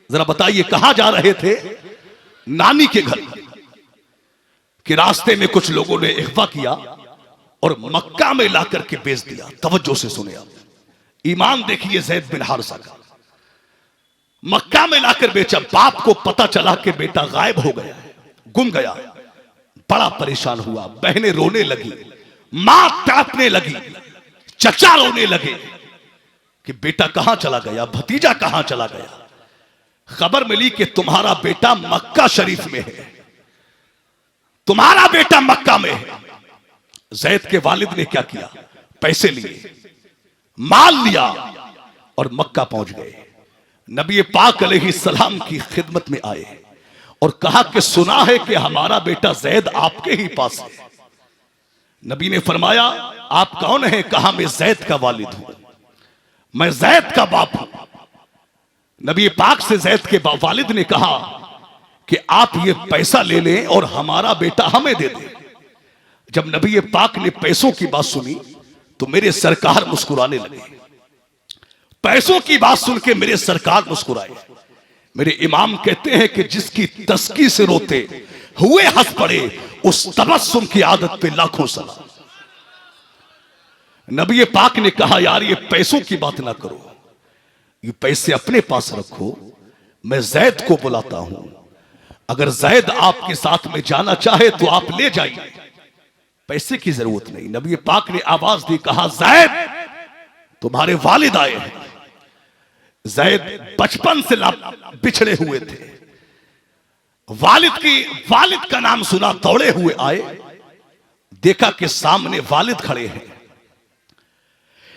जरा बताइए, कहां जा रहे थे? नानी के घर। कि रास्ते में कुछ लोगों ने इख्वा किया और मक्का में लाकर के बेच दिया। तवज्जो से सुने आप, ईमान देखिए जैद बिन हारिसा का। मक्का में लाकर बेचा। बाप को पता चला कि बेटा गायब हो गया है, गुम गया। बड़ा परेशान हुआ, बहनें रोने लगी, मां तड़पने लगी, चचा रोने लगे कि बेटा कहां चला गया, भतीजा कहां चला गया। खबर मिली कि तुम्हारा बेटा मक्का शरीफ में है, तुम्हारा बेटा मक्का में है। जैद के वालिद ने क्या किया, पैसे लिए, माल लिया और मक्का पहुंच गए। नबी पाक अलैहिस्सलाम की खिदमत में आए और कहा कि सुना है कि हमारा बेटा जैद आपके ही पास है। नबी ने फरमाया, आप कौन हैं? कहा, मैं जैद का वालिद हूं, मैं जैद का बाप हूं। नबी पाक से जैद के वालिद ने कहा कि आप ये पैसा ले लें और हमारा बेटा हमें दे दें। जब नबी पाक ने पैसों की बात सुनी तो मेरे सरकार मुस्कुराने लगे। पैसों की बात सुन के मेरे सरकार मुस्कुराए। मेरे इमाम कहते हैं कि जिसकी तस्की से रोते हुए हंस पड़े, उस तबस्सुम की आदत पे लाखों सलाम। नबी पाक ने कहा, यार ये पैसों की बात ना करो, ये पैसे अपने पास रखो, मैं जैद को बुलाता हूं, अगर जैद आपके साथ में जाना चाहे तो आप ले जाइए, पैसे की जरूरत नहीं। नबी पाक ने आवाज दी, कहा, जैद तुम्हारे वालिद आए हैं। जैद बचपन से बिछड़े हुए थे। वालिद का नाम सुना, दौड़े हुए आए, देखा कि सामने वालिद खड़े हैं।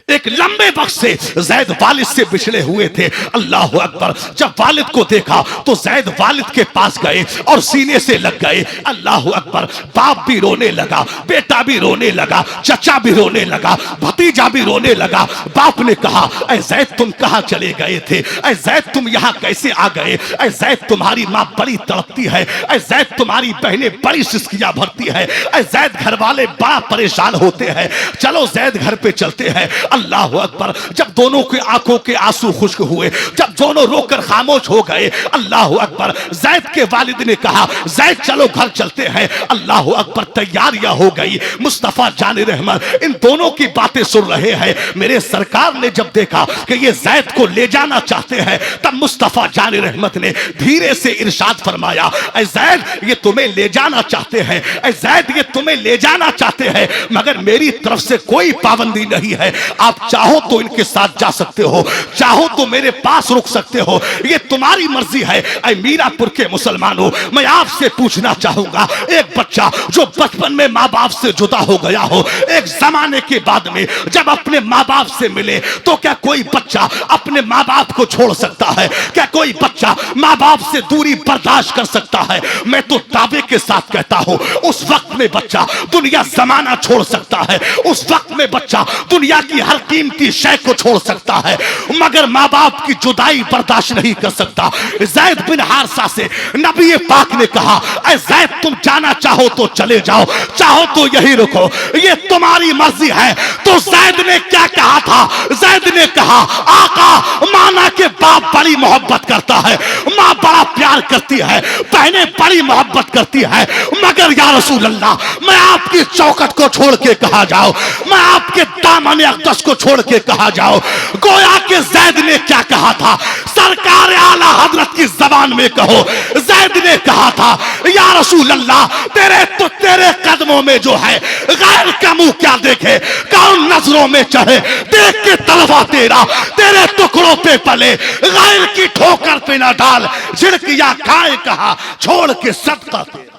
एक लंबे वक्त से जैद वालिद से बिछड़े हुए थे। अल्लाह अकबर। जब वालिद को देखा तो जैद वालिद के पास गए और सीने से लग गए। अल्लाह अकबर। बाप भी रोने लगा, बेटा भी रोने लगा, चचा भी रोने लगा, भतीजा भी रोने लगा। बाप ने कहा, ऐ जैद तुम कहां चले गए थे? ऐ जैद तुम यहां कैसे आ गए? ऐ जैद तुम्हारी मां बड़ी तड़पती है, ऐ जैद तुम्हारी बहनें बड़ी सिसकियां भरती है, ऐ जैद घर वाले बड़ा परेशान होते हैं, चलो जैद घर पे चलते हैं। अल्लाह अकबर। जब दोनों की आंखों के आंसू खुश्क हुए, जब दोनों रोकर खामोश हो गए, अल्लाह अकबर, जैद के वालिद ने कहा, जैद चलो घर चलते हैं। अल्लाह अकबर। तैयारियां हो गई। मुस्तफा जान रहमत इन दोनों की बातें सुन रहे हैं। मेरे सरकार ने जब देखा कि ये जैद को ले जाना चाहते हैं, तब मुस्तफा जान रहमत ने धीरे से इरशाद फरमाया, ऐ जैद ये तुम्हें ले जाना चाहते हैं, ऐ जैद ये तुम्हें ले जाना चाहते हैं, मगर मेरी तरफ से कोई पाबंदी नहीं है। आप चाहो तो इनके साथ जा सकते हो, चाहो तो मेरे पास रुक सकते हो, ये तुम्हारी मर्जी है। ऐ मीरापुर के मुसलमानों, मैं आपसे पूछना चाहूंगा, एक बच्चा जो बचपन में माँ बाप से जुदा हो गया हो, एक जमाने के बाद में जब अपने माँ बाप से मिले, तो क्या कोई बच्चा अपने माँ बाप को छोड़ सकता है? क्या कोई बच्चा माँ बाप से दूरी बर्दाश्त कर सकता है? मैं तो दावे के साथ कहता हूं, उस वक्त में बच्चा दुनिया जमाना छोड़ सकता है, उस वक्त में बच्चा दुनिया की हर कीमती शय को छोड़ सकता है, मगर माँ बाप की जुदाई बर्दाश्त नहीं कर सकता। जैद बिन हारिसा से नबी पाक ने कहा, ऐ जैद तुम जाना चाहो तो चले जाओ, चाहो तो यही रुको, ये तुम्हारी मर्जी है। तो जैद ने क्या कहा था? जैद ने कहा, आका माना के बाप बड़ी मोहब्बत करता है, माँ बड़ा प्यार करती है, बहनें बड़ी मोहब्बत करती है, मगर या रसूल अल्लाह, मैं आपकी चौखट को छोड़ के कहा जाओ, मैं आपके दामन अक़दस को छोड़ के कहा जाओ। गोया के जैद ने क्या कहा था? सरकार आला हजरत की जबान में कहो, जैद ने कहा था, या रसूल अल्लाह, तेरे कदमों में जो है गैर का मुंह क्या देखे, कौन नजरों में चढ़े, देख के तलवा तेरे टुकड़ों पे पले, गैर की ठोकर पे ना डाल, झिड़किया खाए कहा, छोड़ के सदका तेरा।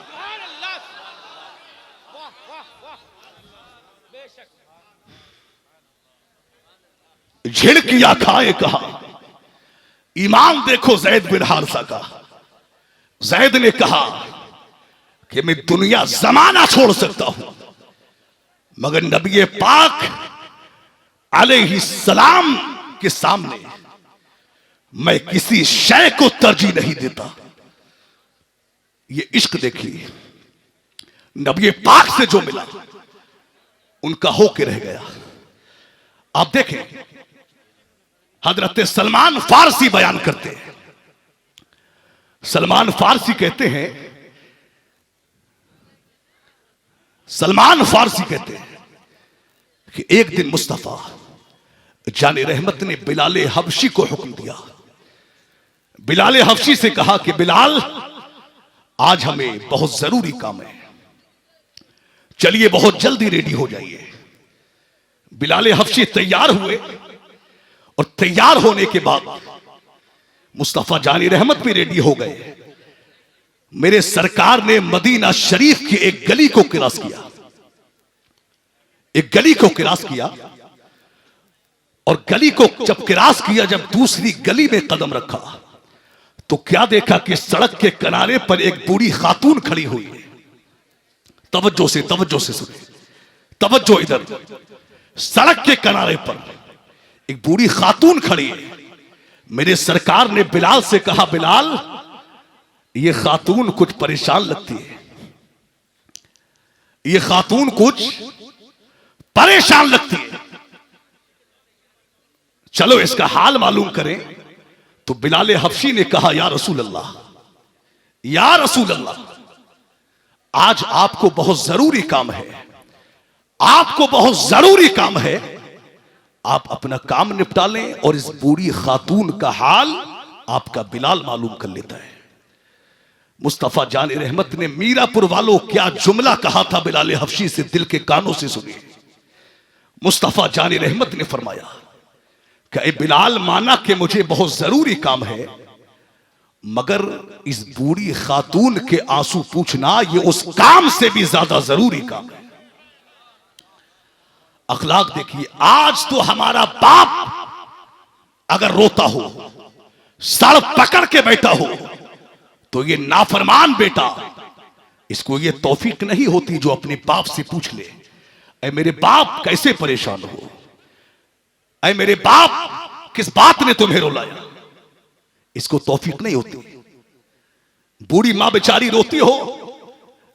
झिड़किया खाए कहा। ईमान देखो जैद बिन हारिसा का। जैद ने कहा कि मैं दुनिया जमाना छोड़ सकता हूं, मगर नबी पाक अलैहिस्सलाम के सामने मैं किसी शय को तरजीह नहीं देता। ये इश्क देखिए, नबी पाक से जो मिला उनका होके रह गया। आप देखें, हजरत सलमान फारसी बयान करते हैं। सलमान फारसी कहते हैं, सलमान फारसी कहते हैं कि एक दिन मुस्तफा जाने रहमत ने बिलाल हबशी को हुक्म दिया। बिलाल हबशी से कहा कि बिलाल, आज हमें बहुत जरूरी काम है, चलिए बहुत जल्दी रेडी हो जाइए। बिलाल हबशी तैयार हुए और तैयार होने के बाद मुस्तफा जानी रहमत भी रेडी हो गए। मेरे सरकार ने मदीना शरीफ की एक गली को क्रॉस किया, एक गली को क्रॉस किया, और गली को जब क्रॉस किया, जब दूसरी गली में कदम रखा तो क्या देखा कि सड़क के किनारे पर एक बूढ़ी खातून खड़ी हुई है। तवज्जो से सुने, तवज्जो इधर। सड़क के किनारे पर एक बूढ़ी खातून खड़ी है। मेरे सरकार ने बिलाल से कहा, बिलाल, ये खातून कुछ परेशान लगती है, ये खातून कुछ परेशान लगती है, चलो इसका हाल मालूम करें। तो बिलाल हबशी ने कहा, या रसूल अल्लाह, या रसूल अल्लाह, आज आपको बहुत जरूरी काम है, आपको बहुत जरूरी काम है, आप अपना काम निपटा लें और इस बूढ़ी खातून का हाल आपका बिलाल मालूम कर लेता है। मुस्तफा जाने रहमत ने मीरापुर वालों क्या जुमला कहा था बिलाल हबशी से, दिल के कानों से सुनिए। मुस्तफा जाने रहमत ने फरमाया कि ए बिलाल, माना कि मुझे बहुत जरूरी काम है, मगर इस बूढ़ी खातून के आंसू पूछना ये उस काम से भी ज्यादा जरूरी काम है। अखलाक देखिए, आज तो हमारा बाप अगर रोता हो, सर पकड़ के बैठा हो, तो ये नाफरमान बेटा, इसको ये तौफीक नहीं होती जो अपने बाप से पूछ ले, ऐ मेरे बाप कैसे परेशान हो, ऐ मेरे बाप किस बात ने तुम्हें रुलाया, इसको तौफीक नहीं होती। बूढ़ी मां बेचारी रोती हो,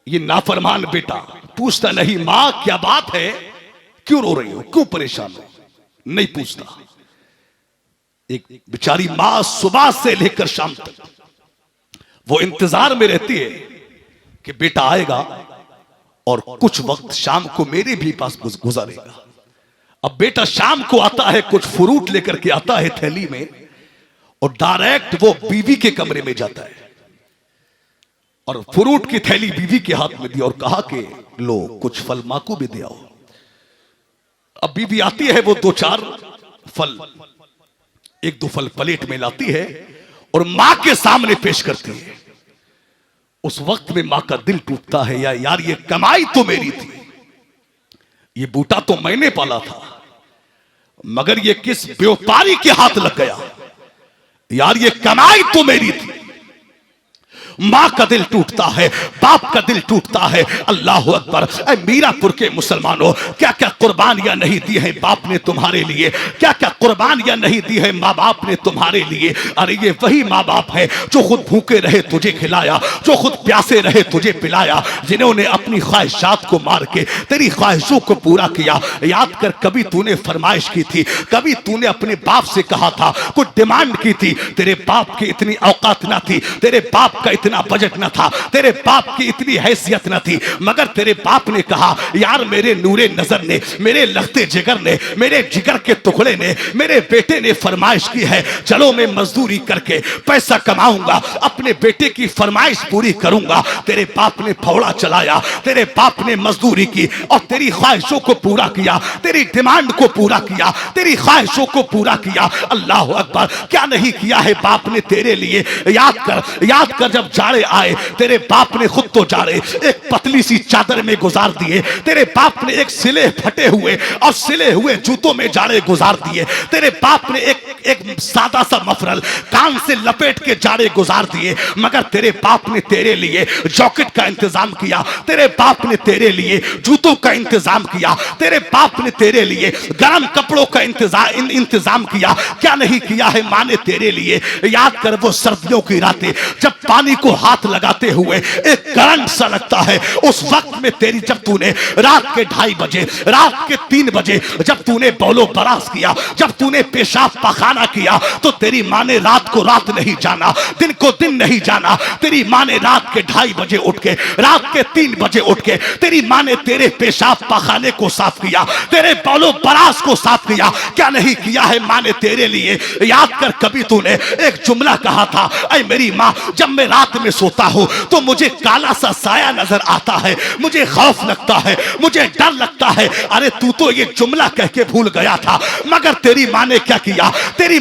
ये नाफरमान बेटा पूछता नहीं, मां क्या बात है, क्यों रो रही हो, क्यों परेशान हो, नहीं पूछता। एक बेचारी मां सुबह से लेकर शाम तक वो इंतजार में रहती है कि बेटा आएगा और कुछ वक्त शाम को मेरे भी पास गुजारेगा। अब बेटा शाम को आता है, कुछ फ्रूट लेकर के आता है थैली में, और डायरेक्ट वो बीवी के कमरे में जाता है और फ्रूट की थैली बीवी के हाथ में दी और कहा कि लो कुछ फल मां को भी दे आओ। अब बीवी आती है, वो दो चार फल, एक दो फल प्लेट में लाती है और मां के सामने पेश करती है। उस वक्त में मां का दिल टूटता है, यार ये कमाई तो मेरी थी, ये बूटा तो मैंने पाला था, मगर ये किस व्यापारी के हाथ लग गया, यार ये कमाई तो मेरी थी। मां का दिल टूटता है, बाप का दिल टूटता है। अल्लाह अकबर। ऐ मीरापुर के मुसलमानों, क्या क्या कुर्बानियां नहीं दी है बाप ने तुम्हारे लिए, क्या क्या कुर्बानियां नहीं दी है माँ बाप ने तुम्हारे लिए। अरे ये वही माँ बाप है जो खुद भूखे रहे तुझे खिलाया, जो खुद प्यासे रहे तुझे पिलाया, जिन्होंने अपनी ख्वाहिशात को मार के तेरी ख्वाहिशों को पूरा किया। याद कर, कभी तूने फरमाइश की थी, कभी तूने अपने बाप से कहा था, कुछ डिमांड की थी, तेरे बाप की इतनी औकात ना थी, तेरे बाप का इतना बजट न था, तेरे बाप की इतनी हैसियत न थी, मगर तेरे बाप ने कहा, यार मेरे नूरे नजर ने, मेरे लगते जिगर ने, मेरे जिगर के टुकड़े ने, मेरे बेटे ने फरमाइश की है, चलो मैं मजदूरी करके पैसा कमाऊंगा, अपने बेटे की फरमाइश पूरी करूंगा। तेरे बाप ने फौड़ा चलाया, तेरे बाप ने मजदूरी की और तेरी ख्वाहिशों को पूरा किया, तेरी डिमांड को पूरा किया, तेरी ख्वाहिशों को पूरा किया। अल्लाह अकबर। क्या नहीं किया है बाप ने तेरे लिए। याद कर जब जाड़े आए, तेरे बाप ने खुद तो जाड़े एक पतली सी चादर में गुजार दिए, तेरे बाप ने एक सिले फटे हुए और सिले हुए जूतों में जाड़े गुजार दिए, तेरे बाप ने एक सादा सा मफरल कान से लपेट के जाड़े गुजार दिए, मगर तेरे बाप ने तेरे लिए जैकेट का इंतजाम किया, तेरे बाप ने तेरे लिए जूतों का इंतजाम किया, तेरे बाप ने तेरे लिए गर्म कपड़ों का इंतजाम किया। क्या नहीं किया है माँ ने तेरे लिए। याद कर वो सर्दियों की रातें जब पानी को हाथ लगाते हुए एक करंट सा लगता है। उस वक्त में तेरी जब तूने रात के 2:30 बजे, रात के 3 बजे जब तूने बौलो बरास किया, जब तूने पेशाब पखाना किया, तो तेरी माँ ने रात को रात नहीं जाना, दिन को दिन नहीं जाना। तेरी माँ ने रात के 2:30 बजे उठ के, रात के 3 बजे उठ के तेरी माँ ने तेरे पेशाब पखाने को साफ किया, तेरे बौलो बरास को साफ किया। क्या नहीं किया है माँ ने तेरे लिए? याद कर, कभी तूने एक जुमला कहा था, ऐ मेरी माँ, जब मैं रात में सोता हूं तो मुझे काला सा साया नजर आता है, मुझे खौफ लगता है, मुझे डर लगता है। अरे तू तो ये जुमला कह के भूल गया था, मगर तेरी माँ ने क्या किया? तेरी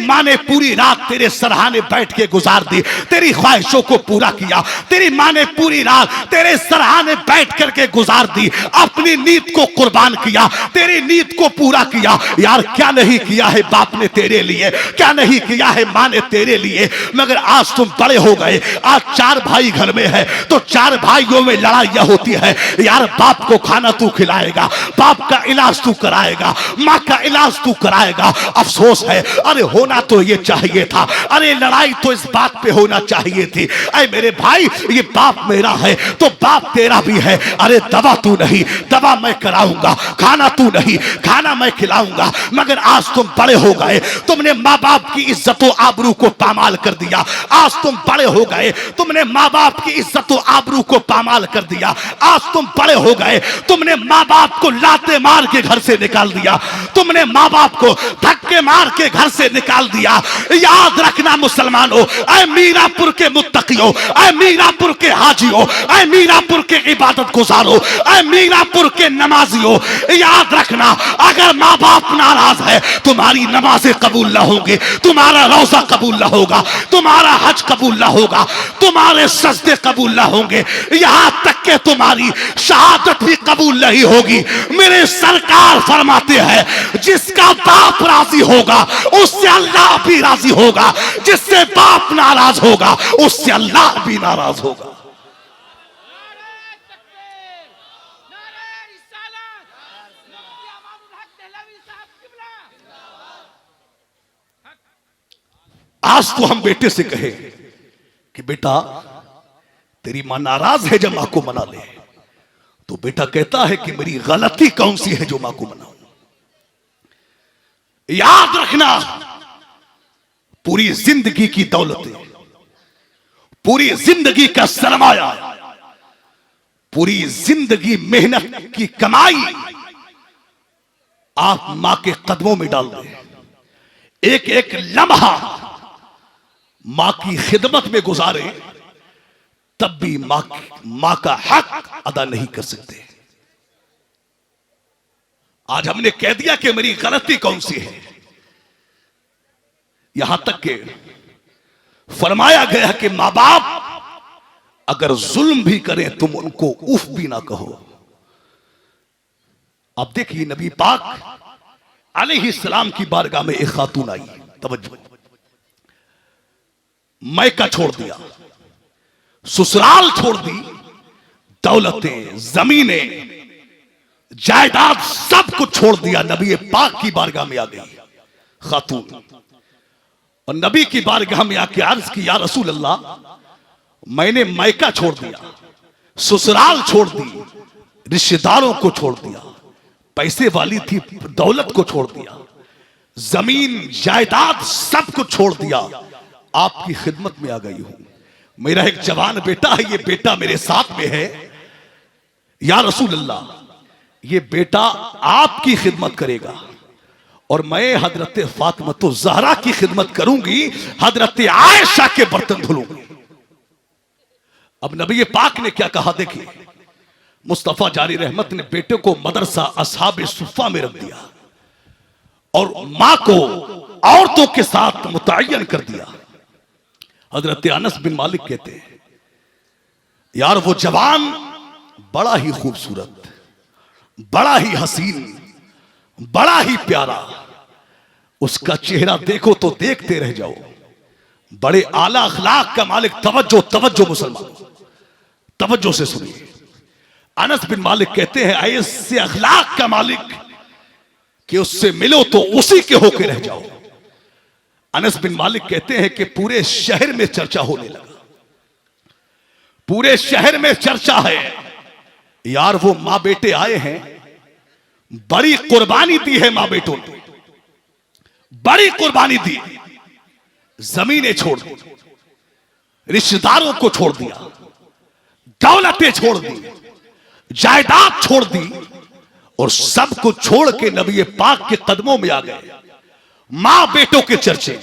माँ ने पूरी रात तेरे सरहाने बैठ के गुजार दी, तेरी ख्वाहिशों को पूरा किया। तेरी माँ ने पूरी रात तेरे सरहाने बैठ करके गुजार दी, अपनी नींद को कुर्बान किया, तेरी नींद को पूरा किया। यार क्या नहीं किया है बाप ने तेरे लिए, क्या नहीं किया है माँ ने तेरे लिए। मगर आज तुम बड़े हो गए, आज 4 भाई घर में है, तो 4 भाइयों में लड़ाइयां होती है। यार बाप को खाना तू खिलाएगा, बाप का इलाज तू कराएगा, माँ का इलाज तू कराएगा। अफसोस है, अरे होना तो ये चाहिए था, अरे लड़ाई तो इस बात पे होना चाहिए थी। अरे मेरे भाई, ये बाप मेरा है तो बाप तेरा भी है। अरे दवा तू नहीं, दवा मैं कराऊंगा, खाना तू नहीं, खाना मैं खिलाऊंगा। मगर आज तुम बड़े हो गए, तुमने माँ बाप की इज्जत और आबरू को पामाल कर दिया। आज तुम बड़े हो गए, तुमने माँ बाप की इज्जत और आबरू को पामाल कर दिया। आज तुम बड़े हो गए, तुमने माँ बाप को लाते मार के घर से निकाल दिया, तुमने माँ बाप को धक्के मार के घर से निकाल दिया। याद रखना मुसलमानों, ऐ मीरापुर के मुत्तकियों, ऐ मीरापुर के हाजियों, ऐ मीरापुर के इबादत गुजारों, ऐ मीरापुर के नमाजियों, याद रखना, अगर माँ बाप नाराज है, तुम्हारी नमाजें कबूल ना होंगे, तुम्हारा रोजा कबूल ना होगा, तुम्हारा हज कबूल ना होगा, तुम्हारे सजदे कबूल ना होंगे, यहां तक के तुम्हारी शहादत भी कबूल नहीं होगी। मेरे सरकार फरमाते हैं, जिसका बाप राजी होगा उससे अल्लाह भी राजी होगा, जिससे बाप नाराज होगा उससे अल्लाह भी नाराज होगा। आज तो हम बेटे से कहे कि बेटा तेरी मां नाराज है, जब मां को मना ले, तो बेटा कहता है कि मेरी गलती कौन सी है जो मां को मनाऊं। याद रखना, पूरी जिंदगी की दौलतें, पूरी जिंदगी का सरमाया, पूरी जिंदगी मेहनत की कमाई आप मां के कदमों में डाल दें। एक एक लम्हा मां की खिदमत में गुजारे, तब भी मां का हक अदा नहीं कर सकते। आज हमने कह दिया कि मेरी गलती कौन सी है, यहां तक के फरमाया गया कि मां बाप अगर जुल्म भी करें तुम उनको उफ भी ना कहो। अब देखिए, नबी पाक अलैहिस्सलाम की बारगाह में एक खातून आई, तवज्जो, मैका छोड़ दिया, ससुराल छोड़ दी, दौलतें, जमीनें, जायदाद सब कुछ छोड़ दिया, नबी पाक की बारगाह में आ गई खातून। और नबी की बारगाह में आके अर्ज की, या रसूल अल्लाह, मैंने मैका छोड़ दिया, ससुराल छोड़ दी, रिश्तेदारों को छोड़ दिया, पैसे वाली थी दौलत को छोड़ दिया, जमीन जायदाद सब कुछ छोड़ दिया, आपकी खिदमत में आ गई हूं। मेरा एक जवान बेटा है, ये बेटा मेरे साथ में है, या रसूल अल्लाह, ये बेटा आपकी खिदमत करेगा और मैं हजरत फातिमा ज़हरा की खिदमत करूंगी, हजरत आयशा के बर्तन धुलूंगी। अब नबी पाक ने क्या कहा, देखिए, मुस्तफा जारी रहमत ने बेटे को मदरसा असहाब सुफ़ा में रख दिया और मां को औरतों के साथ मुतय्यन कर दिया। हजरत अनस बिन मालिक कहते हैं, यार वो जवान बड़ा ही खूबसूरत, बड़ा ही हसीन, बड़ा ही प्यारा, उसका चेहरा देखो तो देखते रह जाओ, बड़े आला अखलाक का मालिक। तवज्जो तवज्जो मुसलमान, तवज्जो से सुनिए। अनस बिन मालिक कहते हैं, ऐसे अखलाक का मालिक कि उससे मिलो तो उसी के होके रह जाओ। अनस बिन मालिक कहते हैं कि पूरे शहर में चर्चा होने लगा, पूरे शहर में चर्चा है यार, वो मां बेटे आए हैं, बड़ी कुर्बानी दी है मां बेटों ने, बड़ी कुर्बानी दी, जमीनें छोड़ दी, रिश्तेदारों को छोड़ दिया, दौलतें छोड़ दी, जायदाद छोड़ दी और सब कुछ छोड़ के नबी पाक के कदमों में आ गए। मां बेटों के चर्चे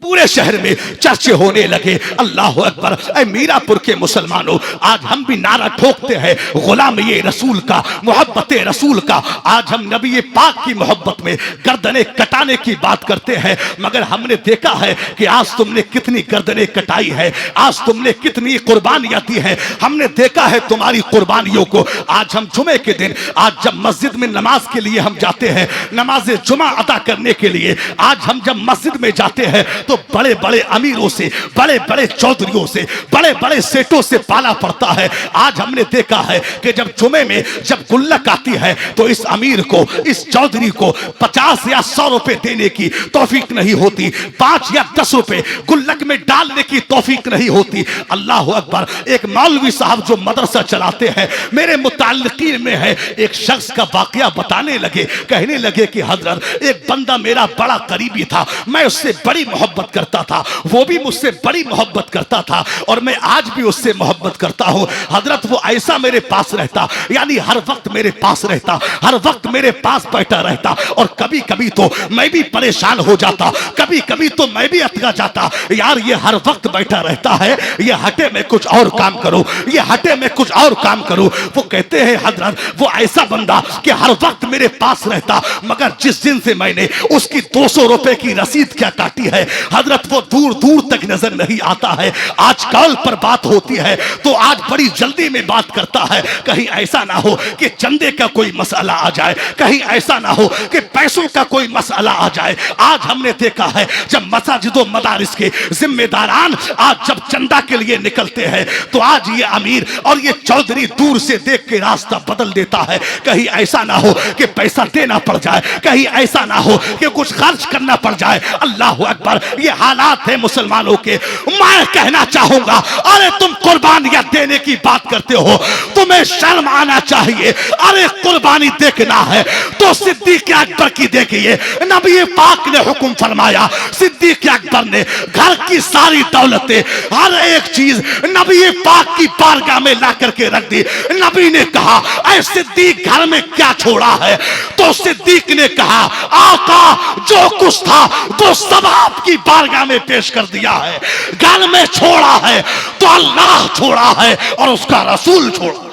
पूरे शहर में चर्चे होने लगे। अल्लाह अकबर। ऐ मीरापुर के मुसलमानों, आज हम भी नारा ठोकते हैं गुलाम ये रसूल का, मोहब्बत रसूल का। आज हम नबी पाक की मोहब्बत में गर्दनें कटाने की बात करते हैं, मगर हमने देखा है कि आज तुमने कितनी गर्दनें कटाई है, आज तुमने कितनी कुर्बानियां दी है। हमने देखा है तुम्हारी कुर्बानियों को। आज हम जुमे के दिन, आज जब मस्जिद में नमाज के लिए हम जाते हैं, नमाज जुमा अदा करने के लिए, आज हम जब मस्जिद में जाते हैं तो बड़े बड़े अमीरों से, बड़े बड़े चौधरियों से, बड़े बड़े सेठों से पाला पड़ता है। आज हमने देखा है कि जब जुमे में जब गुल्लक आती है तो इस अमीर को, इस चौधरी को 50 या 100 रुपए देने की तौफीक नहीं होती, 5 या 10 रुपए गुल्लक में डालने की तौफीक नहीं होती। अल्लाह अकबर। एक मौलवी साहब जो मदरसा चलाते हैं, मेरे मुताल्लिकीन में है, एक शख्स का वाकया बताने लगे, कहने लगे कि हजरत एक बंदा मेरा बड़ा करीबी था, मैं उससे बड़ी मोहब्बत करता था, वो भी मुझसे बड़ी मोहब्बत करता था और मैं आज भी उससे मोहब्बत करता हूं। हजरत वो ऐसा मेरे पास रहता, यानी हर वक्त मेरे पास रहता, हर वक्त मेरे पास बैठा रहता और कभी कभी तो मैं भी परेशान हो जाता, कभी कभी तो मैं भी अटका जाता, यार ये हर वक्त बैठा रहता है, ये हटे मैं कुछ और काम करूं, ये हटे मैं कुछ और काम करूं। वो कहते हैं हजरत वो ऐसा बंदा कि हर वक्त मेरे पास रहता, मगर जिस दिन से मैंने उसकी 200 रुपए की रसीद क्या काटी है हजरत, वो दूर दूर तक नजर नहीं आता है। आज कॉल पर बात होती है तो आज बड़ी जल्दी में बात करता है, कहीं ऐसा ना हो कि चंदे का कोई मसला आ जाए, कहीं ऐसा ना हो कि पैसों का कोई मसला आ जाए। आज हमने देखा है जब मसाजिदों मदारिस के जिम्मेदारान आज जब चंदा के लिए निकलते हैं तो आज ये अमीर और ये चौधरी दूर से देख के रास्ता बदल देता है। कहीं ऐसा ना हो कि पैसा देना पड़ जाए, कहीं ऐसा ना हो कि कुछ खर्च करना पड़ जाए। अल्लाह अकबर। ये हालात है मुसलमानों के। मैं कहना चाहूंगा, अरे तुम कुर्बानियां देने की बात करते हो, तुम्हें शर्म आना चाहिए। अरे कुर्बानी देखना है तो सिद्दीक अकबर की देखिए, नबी पाक ने हुक्म फरमाया, सिद्दीक अकबर ने घर की सारी दौलतें, हर एक चीज नबी पाक की बारगाह में ला करके रख दी। नबी ने कहा, ऐ सिद्दीक घर में क्या छोड़ा है? तो सिद्दीक ने कहा, आका जो कुछ था वो सब आपकी बारगाह में पेश कर दिया है। घर में छोड़ा है तो अल्लाह छोड़ा है और उसका रसूल छोड़ा।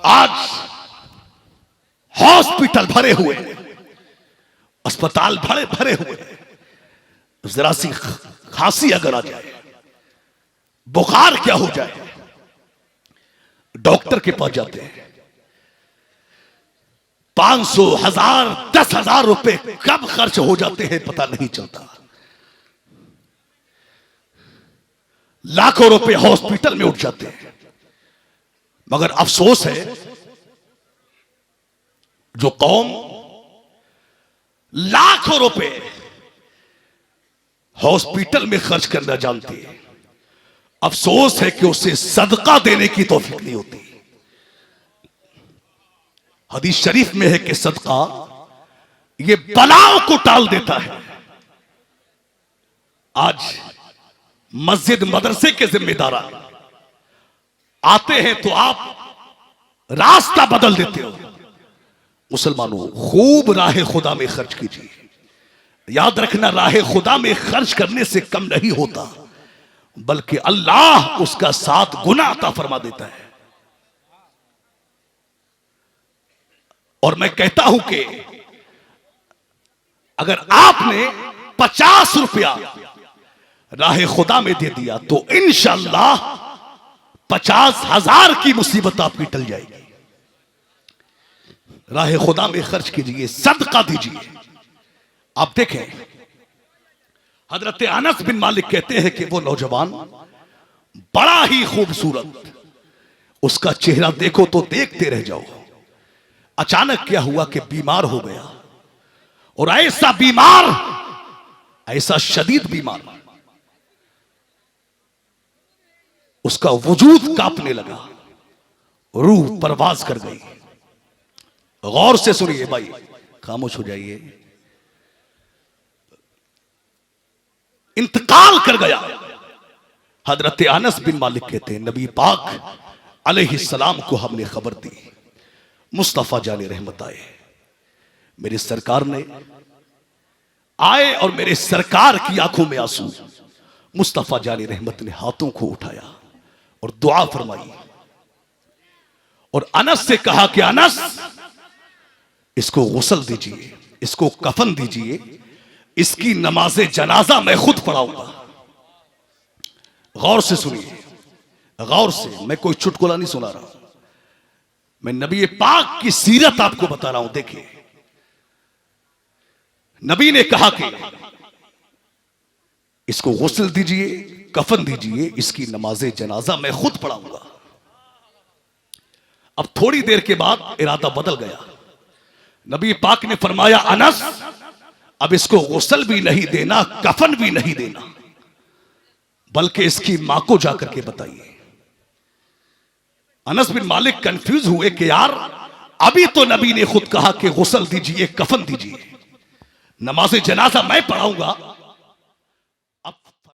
आज हॉस्पिटल भरे हुए, अस्पताल भरे भरे हुए, जरा सी खांसी अगर आ जाए, बुखार क्या हो जाए, डॉक्टर के पास जाते हैं, 500, 1000, 10,000 रुपए कब खर्च हो जाते हैं पता नहीं चलता। लाखों रुपए हॉस्पिटल में उठ जाते हैं। मगर अफसोस है जो कौम लाखों रुपए हॉस्पिटल में खर्च करना जानती है, अफसोस है कि उसे सदका देने की तौफीक नहीं होती। हदीस शरीफ में है कि सदका ये बलाओं को टाल देता है। आज मस्जिद मदरसे के जिम्मेदार आते हैं तो आप रास्ता बदल देते हो। मुसलमानों, खूब राह खुदा में खर्च कीजिए। याद रखना, राह खुदा में खर्च करने से कम नहीं होता, बल्कि अल्लाह उसका 7 गुना अता फरमा देता है। और मैं कहता हूं कि अगर आपने 50 रुपया राह खुदा में दे दिया तो इंशाअल्लाह 50,000 की मुसीबत आपकी टल जाएगी। राह खुदा में खर्च कीजिए, सदका दीजिए। आप देखें, हजरत अनस बिन मालिक कहते हैं कि वो नौजवान बड़ा ही खूबसूरत, उसका चेहरा देखो तो देखते रह जाओ। अचानक क्या हुआ कि बीमार हो गया, और ऐसा बीमार, ऐसा शदीद बीमार उसका वजूद कांपने लगा, रूह परवाज कर गई। गौर से सुनिए भाई, खामोश हो जाइए। इंतकाल कर गया। हजरत अनस बिन मालिक कहते हैं, नबी पाक अलैहिस्सलाम को हमने खबर दी, मुस्तफा जाने रहमत आए। मेरे सरकार ने आए और मेरे सरकार की आंखों में आंसू। मुस्तफा जाने रहमत ने हाथों को उठाया और दुआ फरमाई और अनस से कहा कि अनस, इसको गुस्ल दीजिए, इसको कफन दीजिए, इसकी नमाज़े जनाजा मैं खुद पढ़ाऊंगा। गौर से सुनिए, गौर से, मैं कोई चुटकुला नहीं सुना रहा हूं, मैं नबी पाक की सीरत आपको बता रहा हूं। देखिए, नबी ने कहा कि इसको गुस्ल दीजिए, कफन दीजिए, इसकी नमाज़े जनाजा मैं खुद पढ़ाऊंगा। अब थोड़ी देर के बाद इरादा बदल गया। नबी पाक ने फरमाया, अनस, अब इसको गुस्ल भी नहीं देना, कफन भी नहीं देना, बल्कि इसकी मां को जाकर के बताइए। अनस बिन मालिक कंफ्यूज हुए कि यार, अभी तो नबी ने खुद कहा कि गुस्ल दीजिए, कफन दीजिए, नमाज़े जनाजा मैं पढ़ाऊंगा,